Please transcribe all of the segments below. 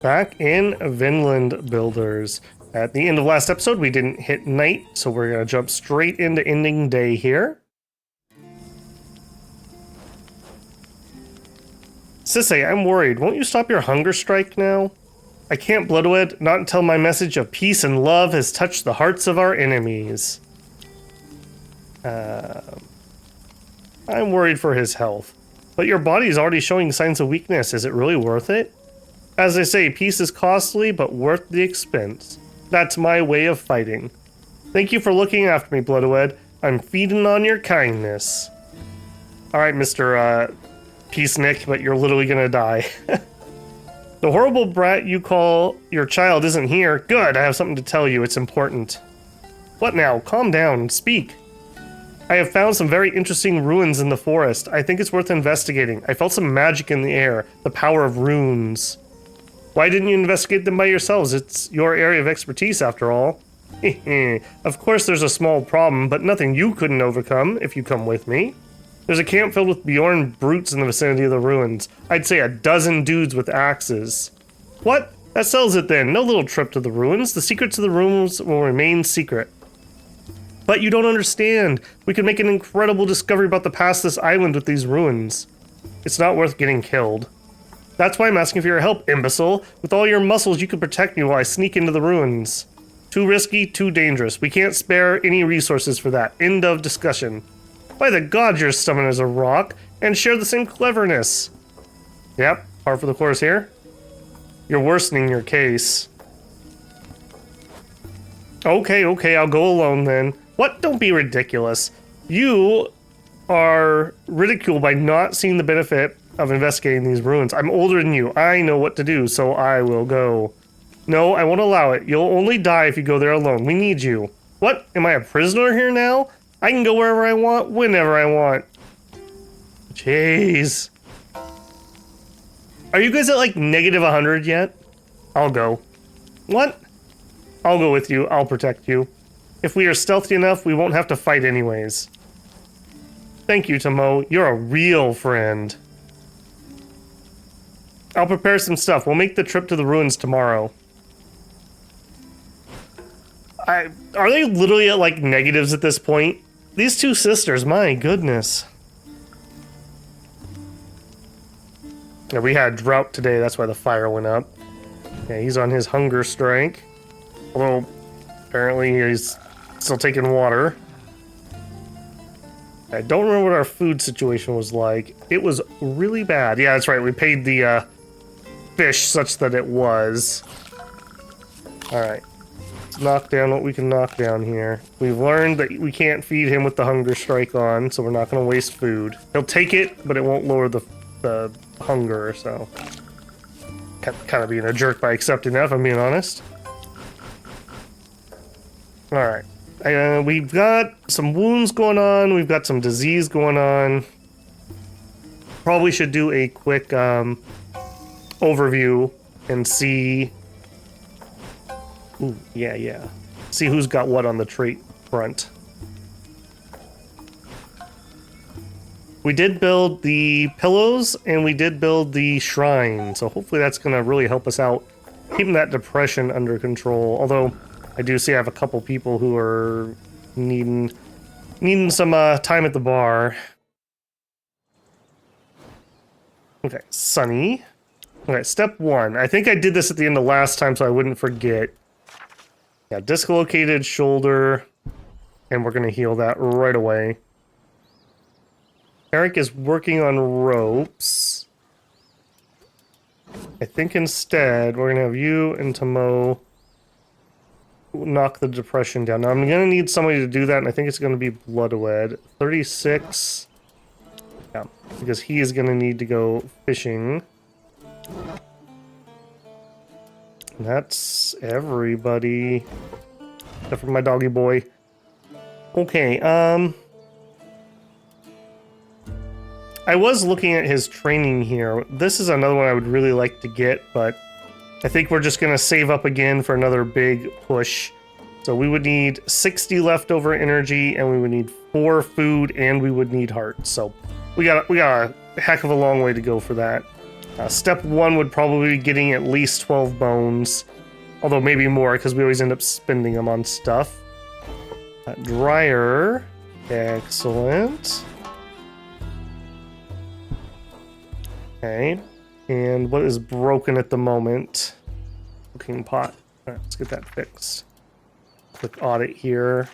Back in Vinland Builders. At the end of last episode, we didn't hit night, so we're going to jump straight into ending day here. Sissay, I'm worried. Won't you stop your hunger strike now? I can't bloodwed, not until my message of peace and love has touched the hearts of our enemies. I'm worried for his health. But your body is already showing signs of weakness. Is it really worth it? As I say, peace is costly, but worth the expense. That's my way of fighting. Thank you for looking after me, Bloodwed. I'm feeding on your kindness. Alright, Mr. Peacenik, but you're literally gonna die. The horrible brat you call your child isn't here. Good, I have something to tell you. It's important. What now? Calm down. Speak. I have found some very interesting ruins in the forest. I think it's worth investigating. I felt some magic in the air. The power of runes. Why didn't you investigate them by yourselves? It's your area of expertise, after all. Of course there's a small problem, but nothing you couldn't overcome if you come with me. There's a camp filled with Bjorn brutes in the vicinity of the ruins. I'd say a dozen dudes with axes. What? That settles it then. No little trip to the ruins. The secrets of the ruins will remain secret. But you don't understand. We could make an incredible discovery about the past of this island with these ruins. It's not worth getting killed. That's why I'm asking for your help, imbecile. With all your muscles, you could protect me while I sneak into the ruins. Too risky, too dangerous. We can't spare any resources for that. End of discussion. By the gods, you're stubborn as a rock, and share the same cleverness. Yep, par for the course here. You're worsening your case. Okay, I'll go alone then. What? Don't be ridiculous. You are ridiculed by not seeing the benefit of investigating these ruins. I'm older than you. I know what to do, so I will go. No, I won't allow it. You'll only die if you go there alone. We need you. What? Am I a prisoner here now? I can go wherever I want, whenever I want. Jeez. Are you guys at like negative 100 yet? I'll go. What? I'll go with you. I'll protect you. If we are stealthy enough, we won't have to fight anyways. Thank you, Tomo. You're a real friend. I'll prepare some stuff. We'll make the trip to the ruins tomorrow. Are they literally at like negatives at this point? These two sisters, my goodness. Yeah, we had drought today, that's why the fire went up. Yeah, he's on his hunger strike. Although, apparently he's still taking water. I don't remember what our food situation was like. It was really bad. Yeah, that's right, we paid the fish such that it was. Alright. Let's knock down what we can knock down here. We've learned that we can't feed him with the hunger strike on, so we're not going to waste food. He'll take it, but it won't lower the hunger, so... Kind of being a jerk by accepting that, if I'm being honest. Alright. We've got some wounds going on, we've got some disease going on. Probably should do a quick overview and see... Ooh, yeah. See who's got what on the trait front. We did build the pillows, and we did build the shrine, so hopefully that's going to really help us out keeping that depression under control. Although, I do see I have a couple people who are needing some time at the bar. Okay, Sunny. Okay, step 1. I think I did this at the end of last time so I wouldn't forget. Yeah, dislocated shoulder, and we're going to heal that right away. Eric is working on ropes. I think instead we're going to have you and Tomo knock the depression down. Now I'm going to need somebody to do that, and I think it's going to be Bloodwed. 36. Yeah, because he is going to need to go fishing. That's everybody. Except for my doggy boy. Okay, I was looking at his training here. This is another one I would really like to get, but I think we're just going to save up again for another big push. So we would need 60 leftover energy, and we would need 4 food, and we would need hearts. So we got a heck of a long way to go for that. Step 1 would probably be getting at least 12 bones. Although maybe more, because we always end up spending them on stuff. Dryer. Excellent. Okay. And what is broken at the moment? Cooking pot. Alright, let's get that fixed. Quick audit here.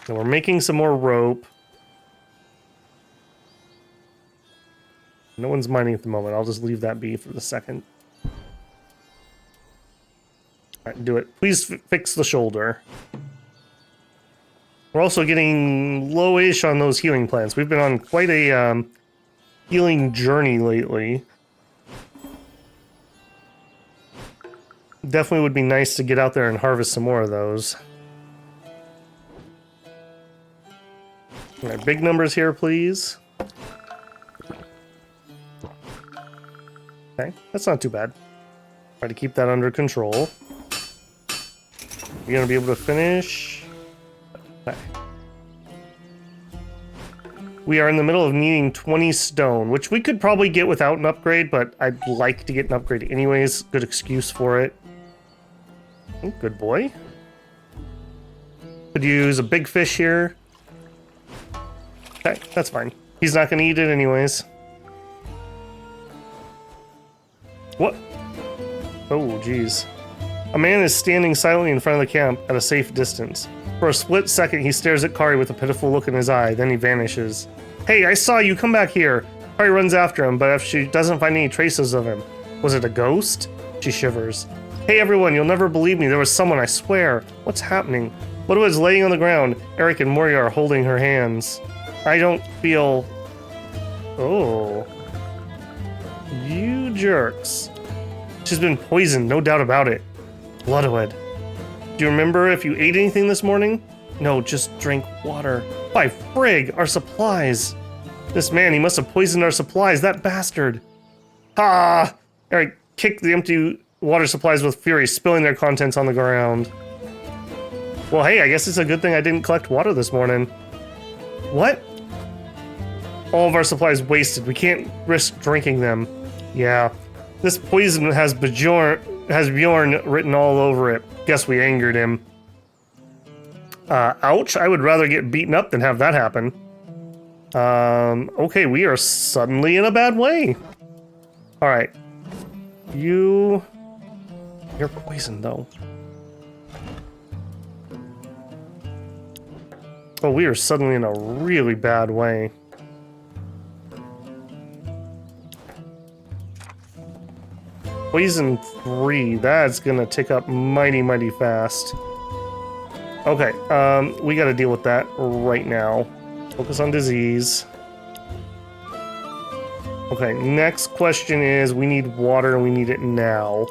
So we're making some more rope. No one's mining at the moment. I'll just leave that be for the second. Alright, do it. Please fix the shoulder. We're also getting lowish on those healing plants. We've been on quite a healing journey lately. Definitely would be nice to get out there and harvest some more of those. Alright, big numbers here, please. Okay, that's not too bad. Try to keep that under control. You're gonna be able to finish. Okay. We are in the middle of needing 20 stone, which we could probably get without an upgrade, but I'd like to get an upgrade anyways. Good excuse for it. Oh, good boy. Could use a big fish here. Okay, that's fine. He's not gonna eat it anyways. What? Oh, geez. A man is standing silently in front of the camp at a safe distance. For a split second, he stares at Kari with a pitiful look in his eye, then he vanishes. Hey, I saw you! Come back here! Kari runs after him, but if she doesn't find any traces of him. Was it a ghost? She shivers. Hey everyone, you'll never believe me. There was someone, I swear. What's happening? Lotta is laying on the ground. Eric and Moria are holding her hands. I don't feel... Oh. You jerks. She's been poisoned, no doubt about it. Bloodwood. Do you remember if you ate anything this morning? No, just drink water. By frig, our supplies. This man, he must have poisoned our supplies, that bastard. Ha! Eric kicked the empty water supplies with fury, spilling their contents on the ground. Well, hey, I guess it's a good thing I didn't collect water this morning. What? All of our supplies wasted. We can't risk drinking them. Yeah. This poison has Bjorn written all over it. Guess we angered him. Ouch. I would rather get beaten up than have that happen. Okay, we are suddenly in a bad way. Alright. You're poisoned, though. Oh, we are suddenly in a really bad way. Poison 3, that's gonna tick up mighty, mighty fast. Okay, we gotta deal with that right now. Focus on disease. Okay, next question is, we need water and we need it now.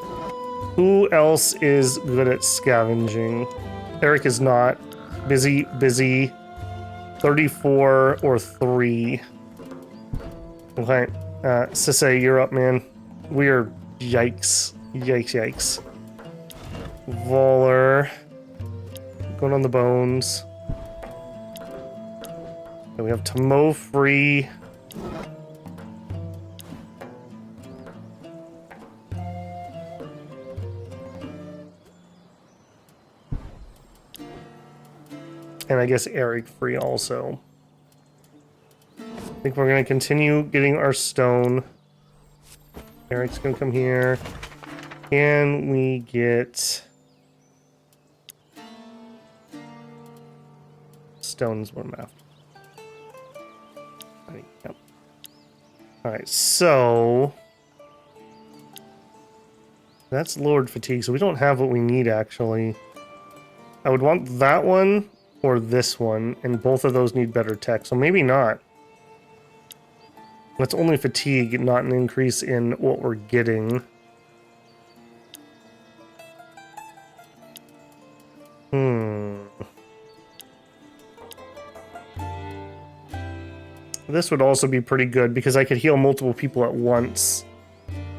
Who else is good at scavenging? Eric is not. Busy, busy. 34 or 3. Okay, Sisse, you're up, man. We're... Yikes. Yikes, yikes. Voller. Going on the bones. And we have Tomo free. And I guess Eric free also. I think we're going to continue getting our stone. Eric's gonna come here. Can we get stones? What I'm after. Yep. Alright, so that's lowered fatigue, so we don't have what we need actually. I would want that one or this one, and both of those need better tech, so maybe not. That's only fatigue, not an increase in what we're getting. This would also be pretty good because I could heal multiple people at once.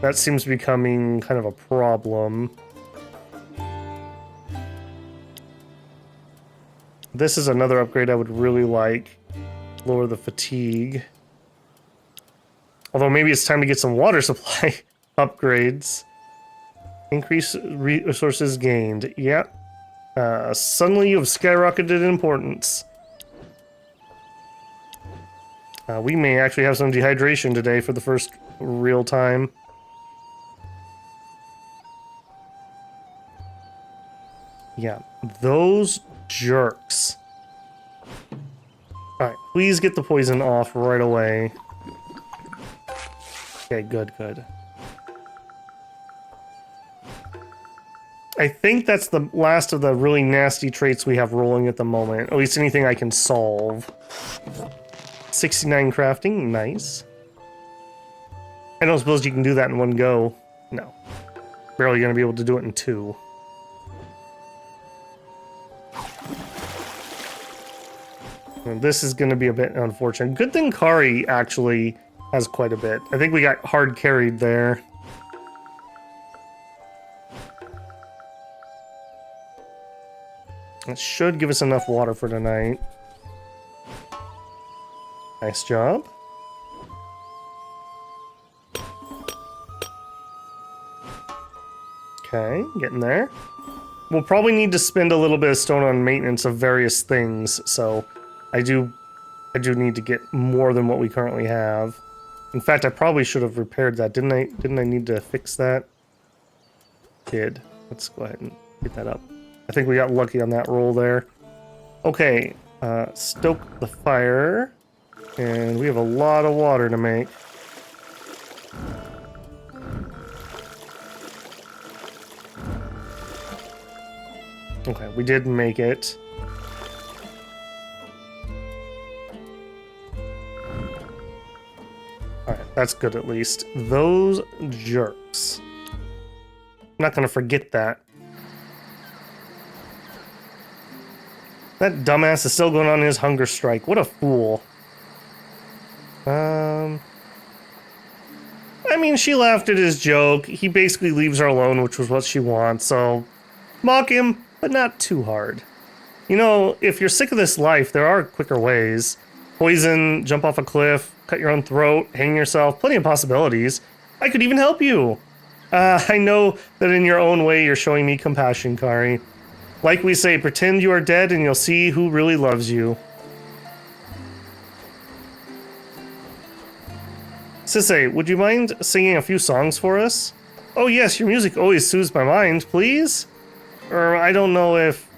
That seems becoming kind of a problem. This is another upgrade I would really like. Lower the fatigue. Although maybe it's time to get some water supply upgrades. Increase resources gained. Yep. Suddenly you have skyrocketed in importance. We may actually have some dehydration today for the first real time. Yeah, those jerks. Alright, please get the poison off right away. Okay, good, good. I think that's the last of the really nasty traits we have rolling at the moment. At least anything I can solve. 69 crafting, nice. I don't suppose you can do that in one go. No. Barely gonna be able to do it in two. And this is gonna be a bit unfortunate. Good thing Kari actually has quite a bit. I think we got hard carried there. That should give us enough water for tonight. Nice job. Okay, getting there. We'll probably need to spend a little bit of stone on maintenance of various things, so I do need to get more than what we currently have. In fact, I probably should have repaired that. Didn't I need to fix that? Did. Let's go ahead and get that up. I think we got lucky on that roll there. Okay, stoke the fire. And we have a lot of water to make. Okay, we did make it. Alright, that's good at least. Those jerks. I'm not gonna forget that. That dumbass is still going on his hunger strike. What a fool. I mean, she laughed at his joke. He basically leaves her alone, which was what she wants, so mock him, but not too hard. You know, if you're sick of this life, there are quicker ways. Poison, jump off a cliff, cut your own throat, hang yourself, plenty of possibilities. I could even help you. I know that in your own way you're showing me compassion, Kari. Like we say, pretend you are dead and you'll see who really loves you. Sisay, would you mind singing a few songs for us? Oh yes, your music always soothes my mind, please? Or I don't know if...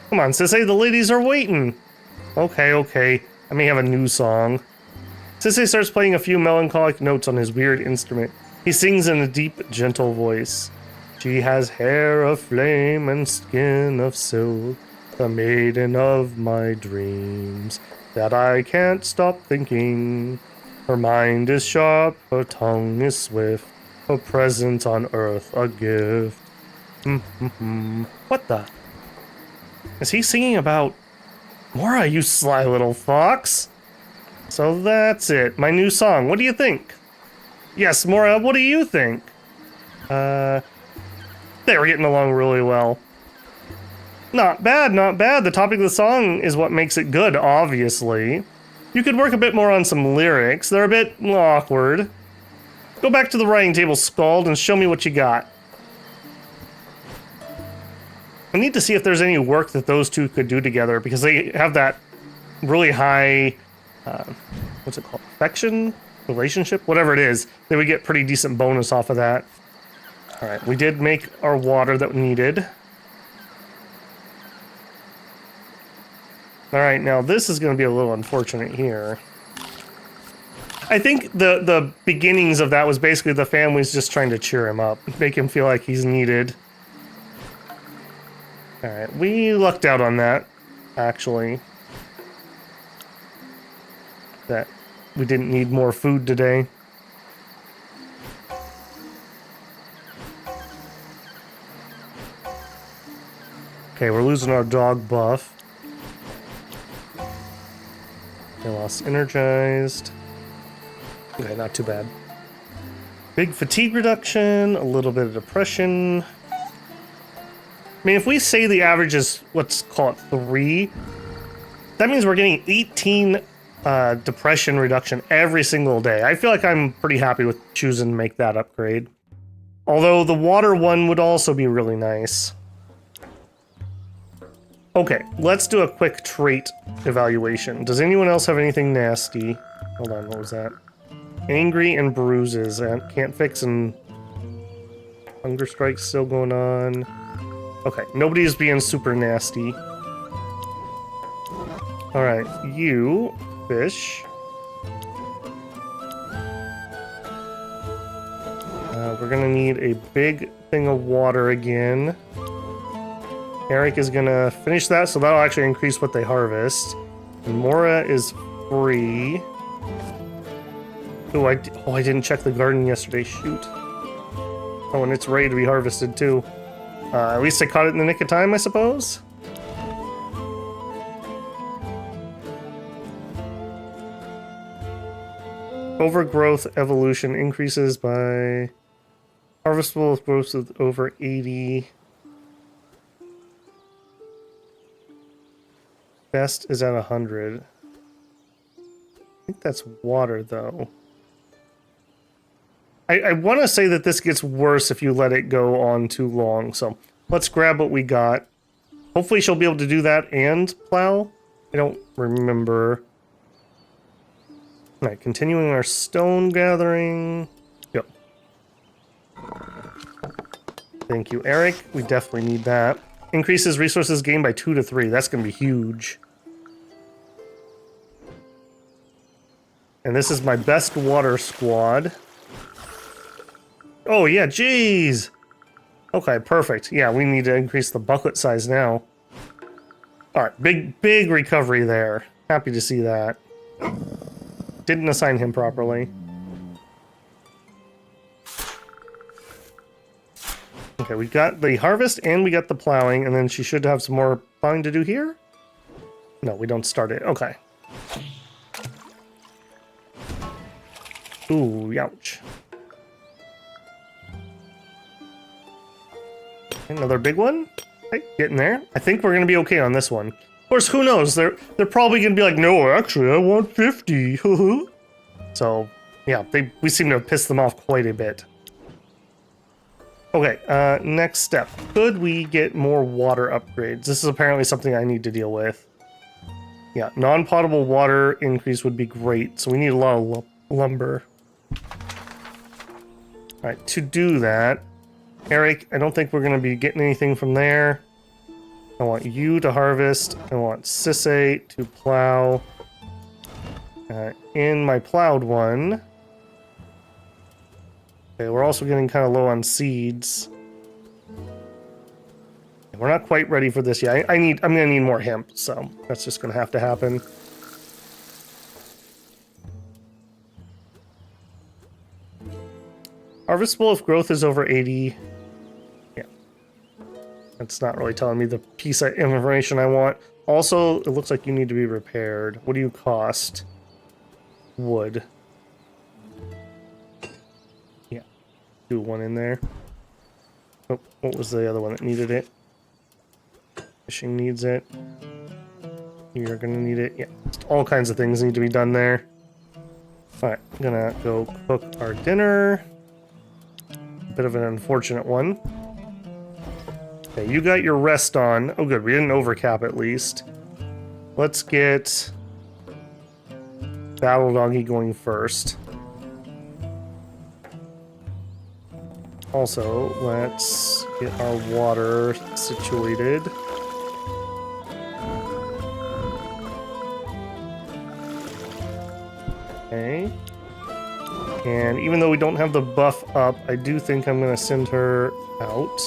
Come on, Sisay, the ladies are waiting. Okay, okay, I may have a new song. Sisay starts playing a few melancholic notes on his weird instrument. He sings in a deep, gentle voice. She has hair of flame and skin of silk, the maiden of my dreams, that I can't stop thinking. Her mind is sharp, her tongue is swift, her presence on earth a gift. What the? Is he singing about Mora, you sly little fox? So that's it, my new song. What do you think? Yes, Mora, what do you think? They were getting along really well. Not bad, not bad. The topic of the song is what makes it good, obviously. You could work a bit more on some lyrics. They're a bit awkward. Go back to the writing table, Scald, and show me what you got. I need to see if there's any work that those two could do together, because they have that really high, what's it called? Affection? Relationship? Whatever it is. They would get pretty decent bonus off of that. Alright, we did make our water that we needed. Alright, now this is going to be a little unfortunate here. I think the beginnings of that was basically the family's just trying to cheer him up, make him feel like he's needed. Alright, we lucked out on that, actually. That we didn't need more food today. Okay, we're losing our dog buff. Okay, lost energized. Okay, not too bad. Big fatigue reduction, a little bit of depression. I mean, if we say the average is, let's call it 3, that means we're getting 18 depression reduction every single day. I feel like I'm pretty happy with choosing to make that upgrade. Although the water one would also be really nice. Okay, let's do a quick trait evaluation. Does anyone else have anything nasty? Hold on, what was that? Angry and bruises. Can't fix, and hunger strike's still going on. Okay, nobody's being super nasty. Alright, you, fish. We're gonna need a big thing of water again. Eric is gonna finish that, so that'll actually increase what they harvest. And Mora is free. Oh, I didn't check the garden yesterday. Shoot. Oh, and it's ready to be harvested too. At least I caught it in the nick of time, I suppose. Overgrowth evolution increases by harvestable growth of over 80. Best is at 100. I think that's water, though. I want to say that this gets worse if you let it go on too long, so let's grab what we got. Hopefully she'll be able to do that and plow. I don't remember. Alright, continuing our stone gathering. Yep. Thank you, Eric. We definitely need that. Increases resources gained by 2 to 3. That's going to be huge. And this is my best water squad. Oh, yeah, jeez! Okay, perfect. Yeah, we need to increase the bucket size now. Alright, big recovery there. Happy to see that. Didn't assign him properly. Okay, we got the harvest and we got the plowing, and then she should have some more plowing to do here? No, we don't start it. Okay. Ooh, ouch. Another big one? Okay, getting there. I think we're gonna be okay on this one. Of course, who knows? They're probably gonna be like, no, actually, I want 50. So, yeah, we seem to have pissed them off quite a bit. Okay, next step. Could we get more water upgrades? This is apparently something I need to deal with. Yeah, non-potable water increase would be great, so we need a lot of lumber. Alright, to do that, Eric, I don't think we're going to be getting anything from there. I want you to harvest. I want Sisse to plow. In my plowed one... Okay, we're also getting kind of low on seeds. We're not quite ready for this yet. I'm gonna need more hemp, so that's just gonna have to happen. Harvestable if growth is over 80. Yeah. That's not really telling me the piece of information I want. Also, it looks like you need to be repaired. What do you cost? Wood. Yeah. Do one in there. Oh, what was the other one that needed it? Fishing needs it. You're gonna need it. Yeah. Just all kinds of things need to be done there. Alright, I'm gonna go cook our dinner. Bit of an unfortunate one. Okay, you got your rest on. Oh good, we didn't overcap at least. Let's get Battle Doggy going first. Also, let's get our water situated. Okay. And even though we don't have the buff up, I do think I'm going to send her out.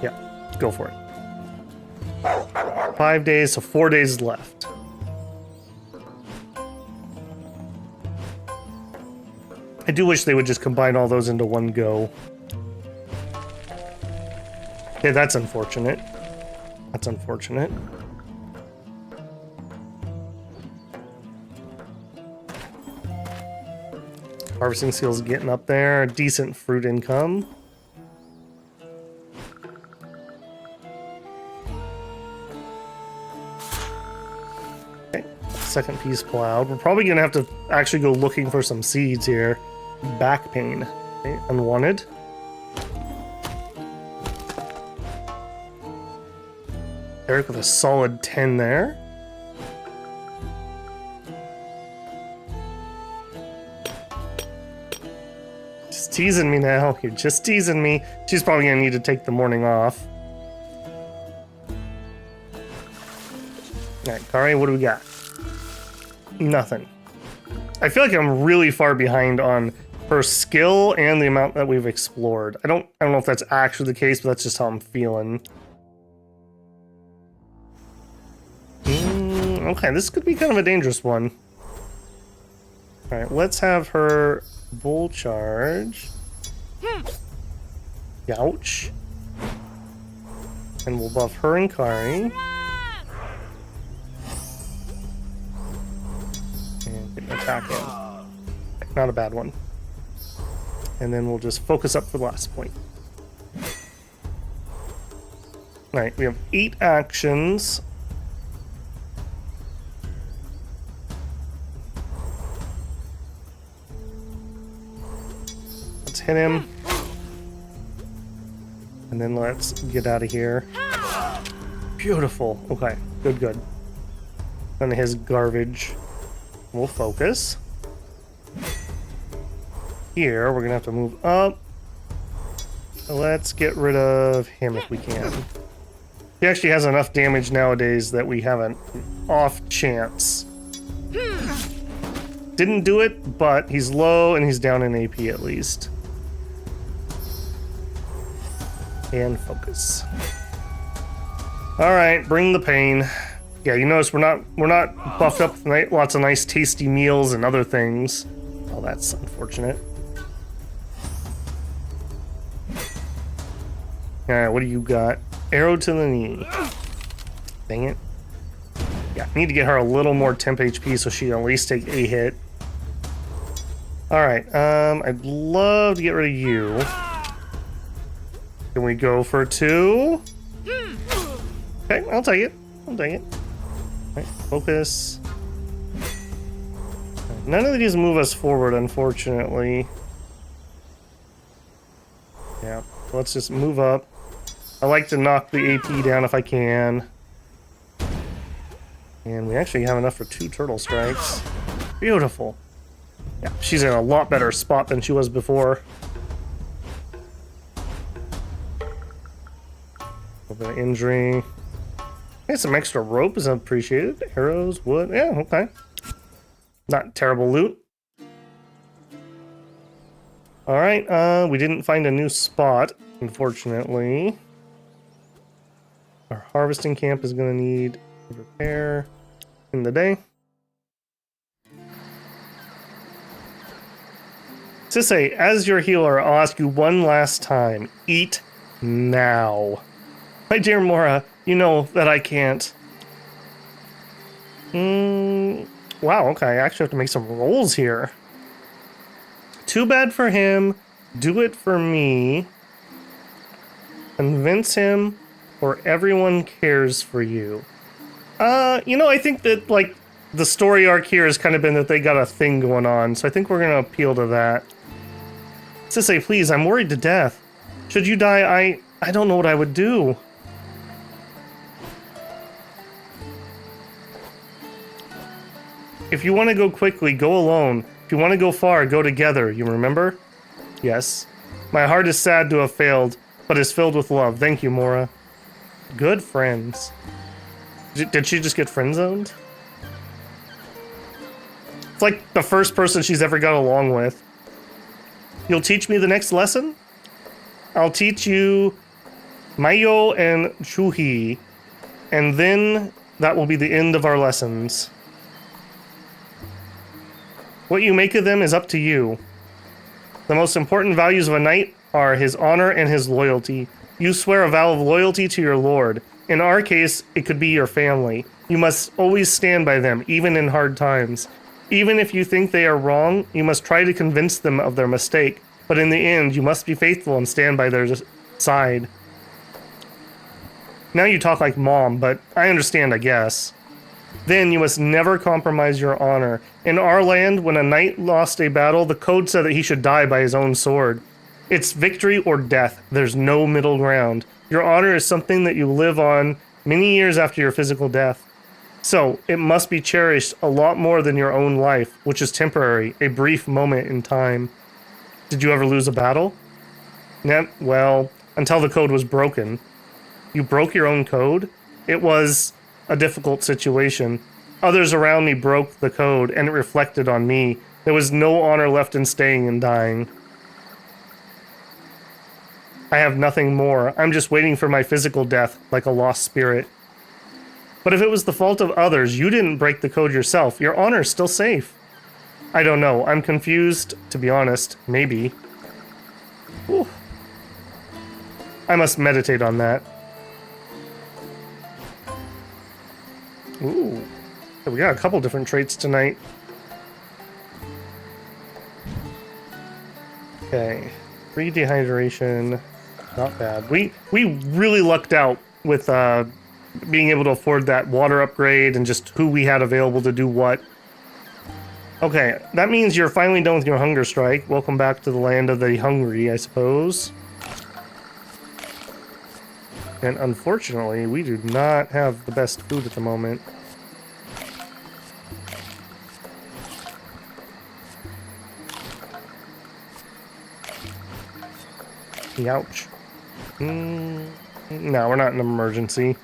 Yeah, go for it. 5 days, so 4 days left. I do wish they would just combine all those into one go. Okay, that's unfortunate. That's unfortunate. Harvesting seal's getting up there. Decent fruit income. second piece plowed. We're probably gonna have to actually go looking for some seeds here. Back pain. Okay, unwanted. Eric with a solid 10 there. Just teasing me now. You're just teasing me. She's probably gonna need to take the morning off. Alright, Kari, what do we got? Nothing. I feel like I'm really far behind on her skill and the amount that we've explored. I don't know if that's actually the case, but that's just how I'm feeling. Okay, this could be kind of a dangerous one. Alright, let's have her bull charge. Ouch. And we'll buff her and Kari. And get an attack in. Not a bad one. And then we'll just focus up for the last point. Alright, we have 8 actions. Let's hit him. And then let's get out of here. Beautiful. Okay, good. None of his garbage. We'll focus. Here, we're gonna have to move up. Let's get rid of him if we can. He actually has enough damage nowadays that we have an off chance. Didn't do it, but he's low and he's down in AP at least. And focus. Alright, bring the pain. Yeah, you notice we're not buffed up with lots of nice tasty meals and other things. Oh, that's unfortunate. Alright, what do you got? Arrow to the knee. Dang it. Yeah, I need to get her a little more temp HP so she can at least take a hit. Alright, I'd love to get rid of you. Can we go for 2? Okay, I'll take it. Alright, focus. None of these move us forward, unfortunately. Yeah, let's just move up. I like to knock the AP down if I can. And we actually have enough for 2 turtle strikes. Beautiful. Yeah, she's in a lot better spot than she was before. A little bit of injury. Hey, some extra rope is appreciated. Arrows, wood. Yeah, okay. Not terrible loot. Alright, we didn't find a new spot, unfortunately. Our harvesting camp is going to need repair in the day. Sisse, as your healer, I'll ask you one last time. Eat now. My dear Mora, you know that I can't. Wow, okay, I actually have to make some rolls here. Too bad for him. Do it for me. Convince him, or everyone cares for you. You know, I think that, like, the story arc here has kind of been that they got a thing going on, so I think we're going to appeal to that. Sisse, please, I'm worried to death. Should you die, I don't know what I would do. If you want to go quickly, go alone. If you want to go far, go together, you remember? Yes. My heart is sad to have failed, but is filled with love. Thank you, Mora. Good friends. Did she just get friend-zoned? It's like the first person she's ever got along with. You'll teach me the next lesson? I'll teach you Mayo and Chuhi, and then that will be the end of our lessons. What you make of them is up to you. The most important values of a knight are his honor and his loyalty. You swear a vow of loyalty to your lord. In our case, it could be your family. You must always stand by them, even in hard times. Even if you think they are wrong, you must try to convince them of their mistake. But in the end, you must be faithful and stand by their side. Now you talk like Mom, but I understand, I guess. Then you must never compromise your honor. In our land, when a knight lost a battle, the code said that he should die by his own sword. It's victory or death. There's no middle ground. Your honor is something that you live on many years after your physical death. So, it must be cherished a lot more than your own life, which is temporary, a brief moment in time. Did you ever lose a battle? Nah, well, until the code was broken. You broke your own code? It was a difficult situation. Others around me broke the code, and it reflected on me. There was no honor left in staying and dying. I have nothing more. I'm just waiting for my physical death, like a lost spirit. But if it was the fault of others, you didn't break the code yourself. Your honor is still safe. I don't know. I'm confused, to be honest. Maybe. Whew. I must meditate on that. Ooh. We got a couple different traits tonight. Okay. 3 dehydration. Not bad. We really lucked out with being able to afford that water upgrade and just who we had available to do what. Okay, that means you're finally done with your hunger strike. Welcome back to the land of the hungry, I suppose. And unfortunately, we do not have the best food at the moment. Ouch. No, we're not in an emergency.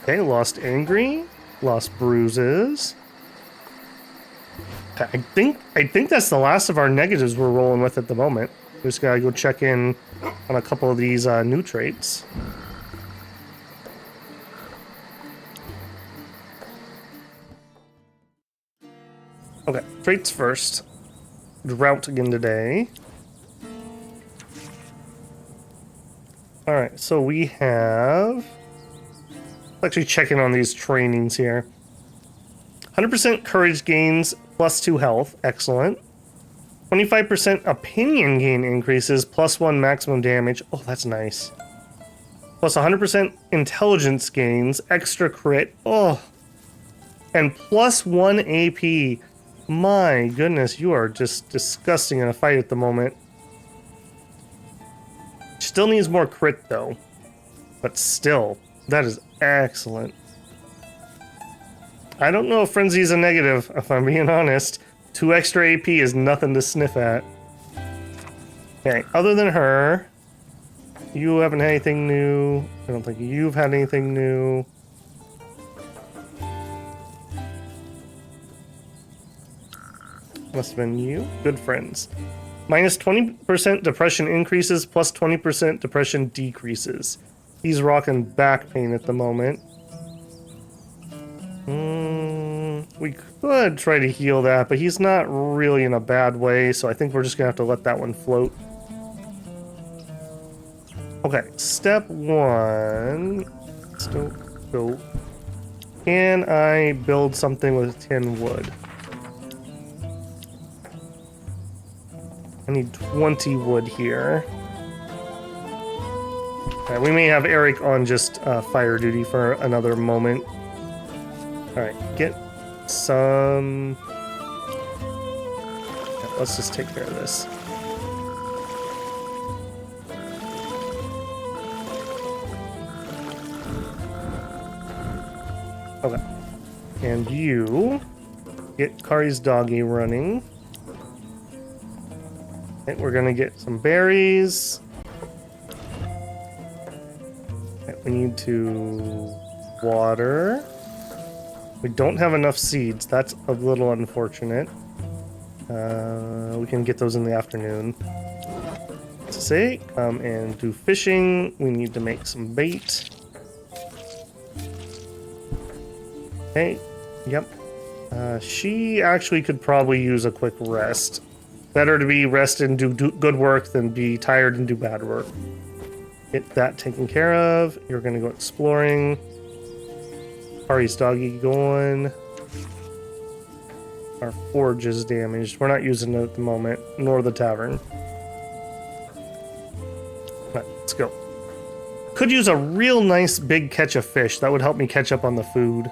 Okay, lost angry, lost bruises. I think that's the last of our negatives we're rolling with at the moment. We just gotta go check in on a couple of these new traits. Okay, traits first. Drought again today. Alright, so we have... Let's actually check in on these trainings here. 100% courage gains plus 2 health. Excellent. 25% opinion gain increases plus 1 maximum damage. Oh, that's nice. Plus 100% intelligence gains. Extra crit. Oh. And plus 1 AP. My goodness, you are just disgusting in a fight at the moment. Still needs more crit though. But still, that is excellent. I don't know if Frenzy is a negative, if I'm being honest. 2 extra AP is nothing to sniff at. Okay, other than her, you haven't had anything new. I don't think you've had anything new. Must have been you. Good friends. Minus 20% depression increases, plus 20% depression decreases. He's rocking back pain at the moment. We could try to heal that, but he's not really in a bad way, so I think we're just gonna have to let that one float. Okay, step 1. Still go. Can I build something with 10 wood? I need 20 wood here. Alright, we may have Eric on just fire duty for another moment. Alright, get some... Yeah, let's just take care of this. Okay. And you get Kari's doggy running. Okay, we're gonna get some berries. Okay, we need to water. We don't have enough seeds. That's a little unfortunate. We can get those in the afternoon. Say, come and do fishing. We need to make some bait. Okay, yep. She actually could probably use a quick rest. Better to be rested and do good work than be tired and do bad work. Get that taken care of. You're gonna go exploring. Ari's doggy going. Our forge is damaged. We're not using it at the moment, nor the tavern. But Let's go. Could use a real nice big catch of fish. That would help me catch up on the food.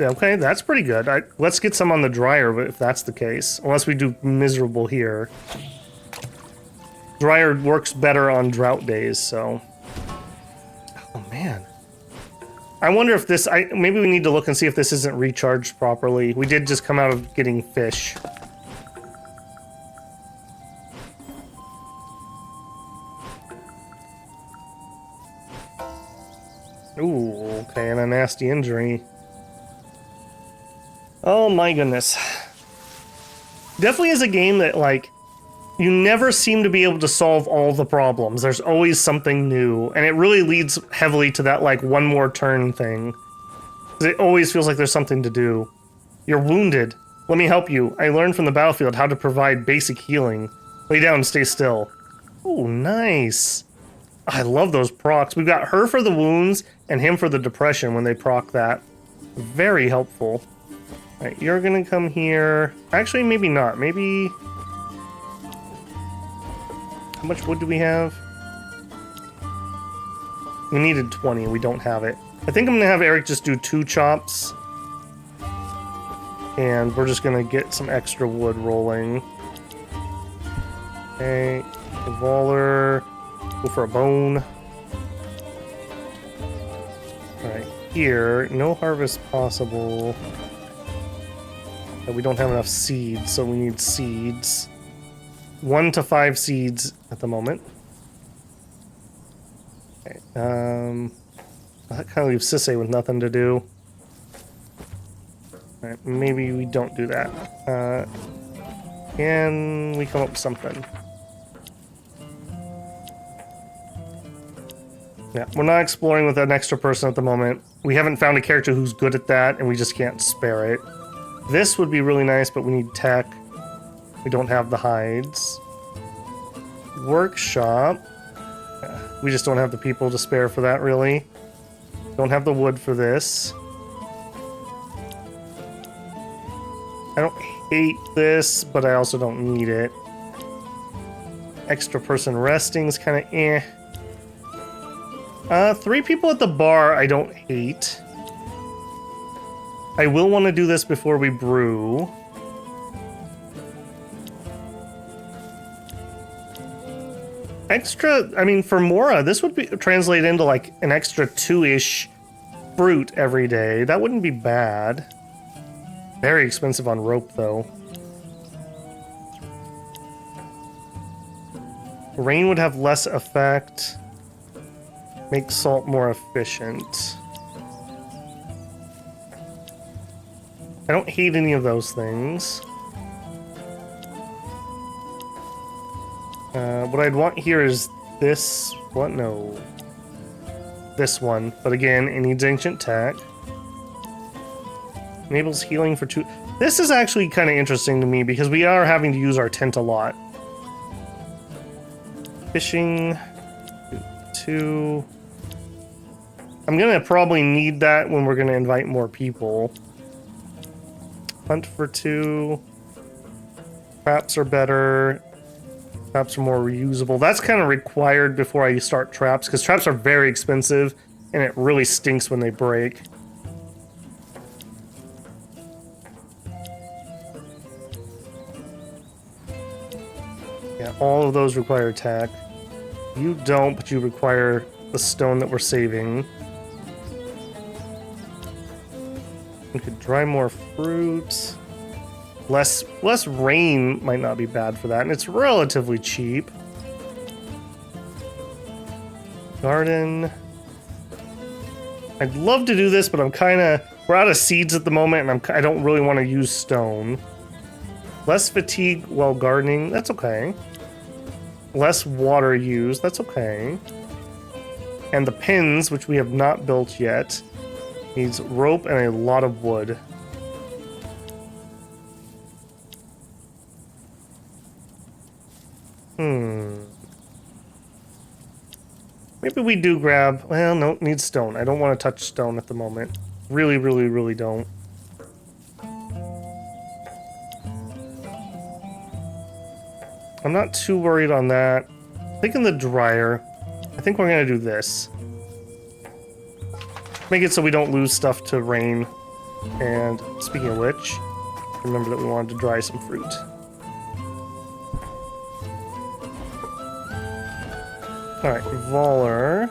Okay, that's pretty good. Let's get some on the dryer if that's the case. Unless we do miserable here. Dryer works better on drought days, so... Oh, man. I wonder if this... maybe we need to look and see if this isn't recharged properly. We did just come out of getting fish. Ooh, okay, and a nasty injury. Oh my goodness. Definitely is a game that, like, you never seem to be able to solve all the problems. There's always something new, and it really leads heavily to that, like, one more turn thing. It always feels like there's something to do. You're wounded. Let me help you. I learned from the battlefield how to provide basic healing. Lay down and stay still. Oh, nice. I love those procs. We've got her for the wounds and him for the depression when they proc that. Very helpful. Alright, you're gonna come here. Actually, maybe not. Maybe... How much wood do we have? We needed 20. We don't have it. I think I'm gonna have Eric just do 2 chops. And we're just gonna get some extra wood rolling. Okay. Revolver. Go for a bone. Alright, here. No harvest possible. We don't have enough seeds, so we need seeds. 1 to 5 seeds at the moment. Okay, that kind of leaves Sisse with nothing to do. Alright, maybe we don't do that. Can we come up with something? Yeah, we're not exploring with an extra person at the moment. We haven't found a character who's good at that, and we just can't spare it. This would be really nice, but we need tech. We don't have the hides. Workshop. We just don't have the people to spare for that, really. Don't have the wood for this. I don't hate this, but I also don't need it. Extra person resting is kind of eh. 3 people at the bar I don't hate. I will want to do this before we brew. Extra, I mean, for Mora, this would be translate into like an extra 2-ish fruit every day. That wouldn't be bad. Very expensive on rope, though. Rain would have less effect. Make salt more efficient. I don't hate any of those things. What I'd want here is this. What? No. This one. But again, it needs ancient tech. Enables healing for 2. This is actually kind of interesting to me because we are having to use our tent a lot. Fishing. 2. I'm gonna probably need that when we're gonna invite more people. Hunt for 2. Traps are better. Traps are more reusable. That's kind of required before I start traps, because traps are very expensive, and it really stinks when they break. Yeah, all of those require attack. You don't, but you require the stone that we're saving. We could dry more fruit. Less rain might not be bad for that, and it's relatively cheap. Garden. I'd love to do this, but we're out of seeds at the moment, and I don't really want to use stone. Less fatigue while gardening, that's okay. Less water used, that's okay. And the pins, which we have not built yet, needs rope and a lot of wood. Maybe we do grab... Well, no, need stone. I don't want to touch stone at the moment. Really, really, really don't. I'm not too worried on that. Thinking the dryer. I think we're going to do this. Make it so we don't lose stuff to rain. And speaking of which, remember that we wanted to dry some fruit. Alright, Voller.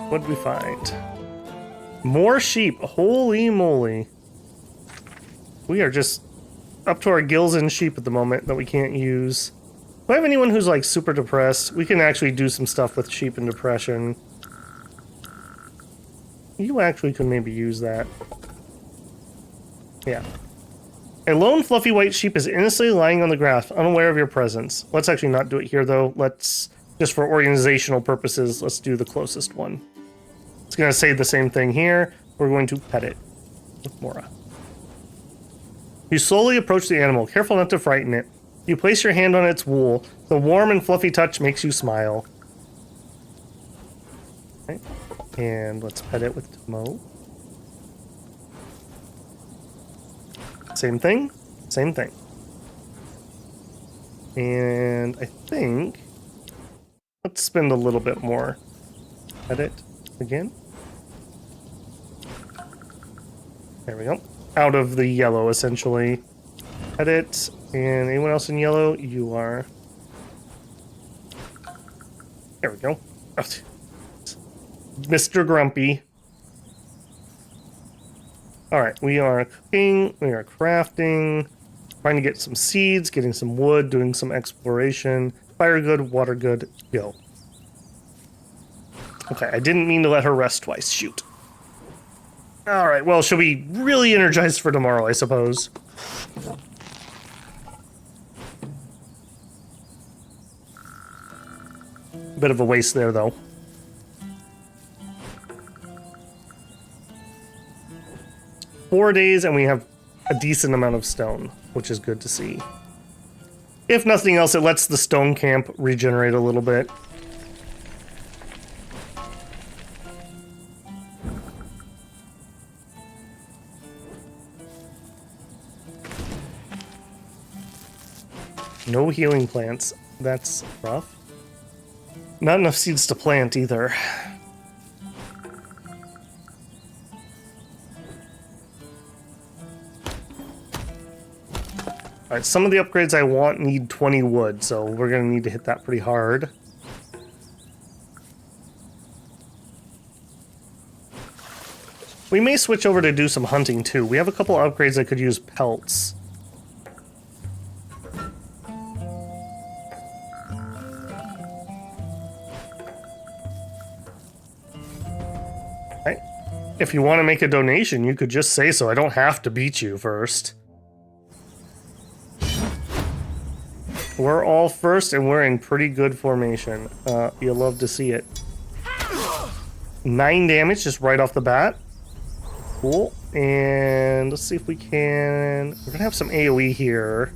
What did we find? More sheep. Holy moly. We are just up to our gills in sheep at the moment that we can't use. If I have anyone who's like super depressed, we can actually do some stuff with sheep and depression. You actually could maybe use that. Yeah. A lone fluffy white sheep is innocently lying on the grass, unaware of your presence. Let's actually not do it here though. Let's, just for organizational purposes, let's do the closest one. It's going to say the same thing here. We're going to pet it with Mora. You slowly approach the animal, careful not to frighten it. You place your hand on its wool. The warm and fluffy touch makes you smile. Okay. And let's pet it with Tomo. Same thing, same thing. And I think... Let's spend a little bit more. Pet it again. There we go. Out of the yellow, essentially. Edit. And anyone else in yellow? You are. There we go. Mr. Grumpy. Alright, we are cooking. We are crafting. Trying to get some seeds, getting some wood, doing some exploration. Fire good, water good, go. Okay, I didn't mean to let her rest twice. Shoot. Alright, well, she'll be really energized for tomorrow, I suppose. Bit of a waste there, though. Four days, and we have a decent amount of stone, which is good to see. If nothing else, it lets the stone camp regenerate a little bit. No healing plants. That's rough. Not enough seeds to plant either. Alright, some of the upgrades I want need 20 wood, so we're going to need to hit that pretty hard. We may switch over to do some hunting too. We have a couple upgrades that could use pelts. If you want to make a donation, you could just say so. I don't have to beat you first. We're all first, and we're in pretty good formation. You'll love to see it. 9 damage just right off the bat. Cool. And let's see if we can... We're going to have some AoE here.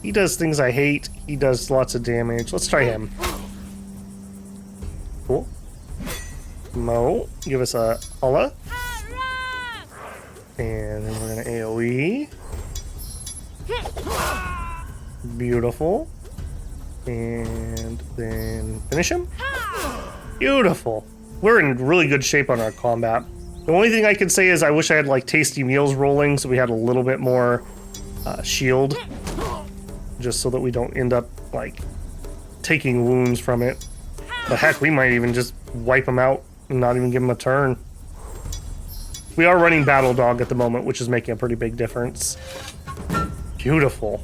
He does things I hate. He does lots of damage. Let's try him. Cool. Mo, give us a holla. And then we're going to AoE. Beautiful. And then finish him. Beautiful. We're in really good shape on our combat. The only thing I can say is I wish I had like tasty meals rolling so we had a little bit more shield. Just so that we don't end up like taking wounds from it. But heck, we might even just wipe them out and not even give them a turn. We are running Battle Dog at the moment, which is making a pretty big difference. Beautiful.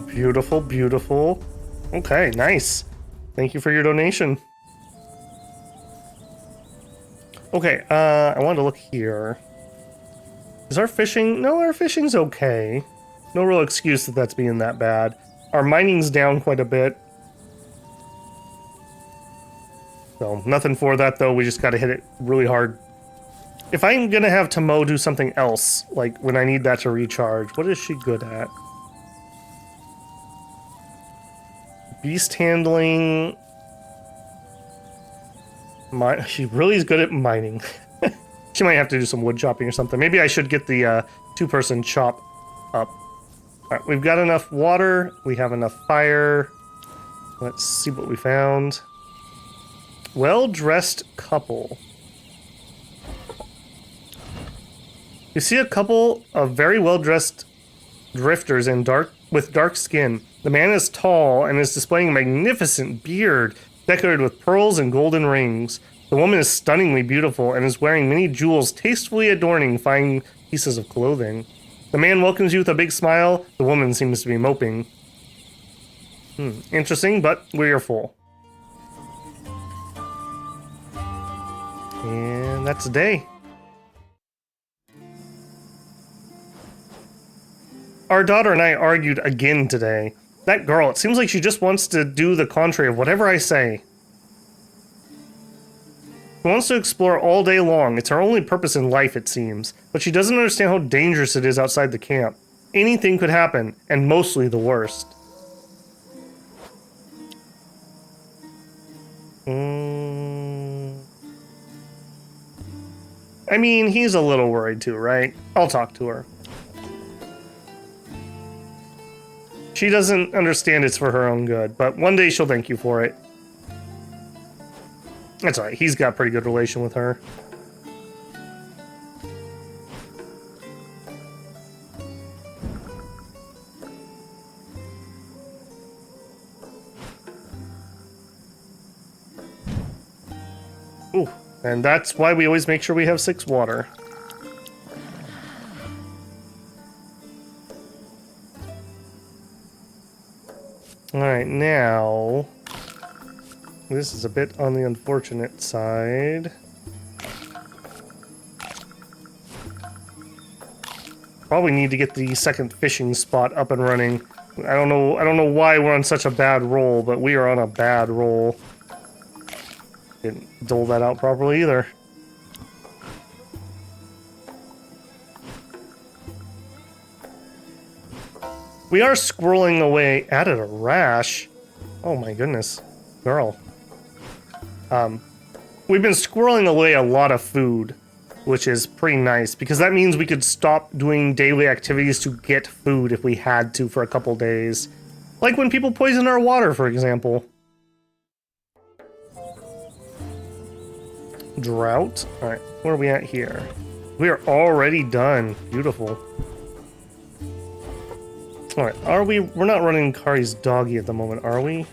Beautiful, beautiful. Okay, nice. Thank you for your donation. Okay, I wanted to look here. Is our fishing... No, our fishing's okay. No real excuse that that's being that bad. Our mining's down quite a bit. So, nothing for that, though. We just gotta hit it really hard. If I'm gonna have Tomo do something else, like when I need that to recharge, what is she good at? Beast handling. She really is good at mining. She might have to do some wood chopping or something. Maybe I should get the two-person chop up. Alright, we've got enough water. We have enough fire. Let's see what we found. Well-dressed couple. You see a couple of very well-dressed drifters with dark skin. The man is tall and is displaying a magnificent beard decorated with pearls and golden rings. The woman is stunningly beautiful and is wearing many jewels tastefully adorning fine pieces of clothing. The man welcomes you with a big smile. The woman seems to be moping. Interesting, but we are full. And that's a day. Our daughter and I argued again today. That girl, it seems like she just wants to do the contrary of whatever I say. She wants to explore all day long. It's her only purpose in life, it seems. But she doesn't understand how dangerous it is outside the camp. Anything could happen, and mostly the worst. I mean, he's a little worried too, right? I'll talk to her. She doesn't understand it's for her own good, but one day she'll thank you for it. That's alright, he's got a pretty good relation with her. Ooh, and that's why we always make sure we have 6 water. Alright, now... this is a bit on the unfortunate side. Probably need to get the second fishing spot up and running. I don't know why we're on such a bad roll, but we are on a bad roll. Didn't dole that out properly either. We are squirreling away. Added a rash. Oh my goodness. Girl. We've been squirreling away a lot of food, which is pretty nice, because that means we could stop doing daily activities to get food if we had to for a couple days. Like when people poison our water, for example. Drought? Alright, where are we at here? We are already done. Beautiful. Alright, we're not running Kari's doggy at the moment, are we?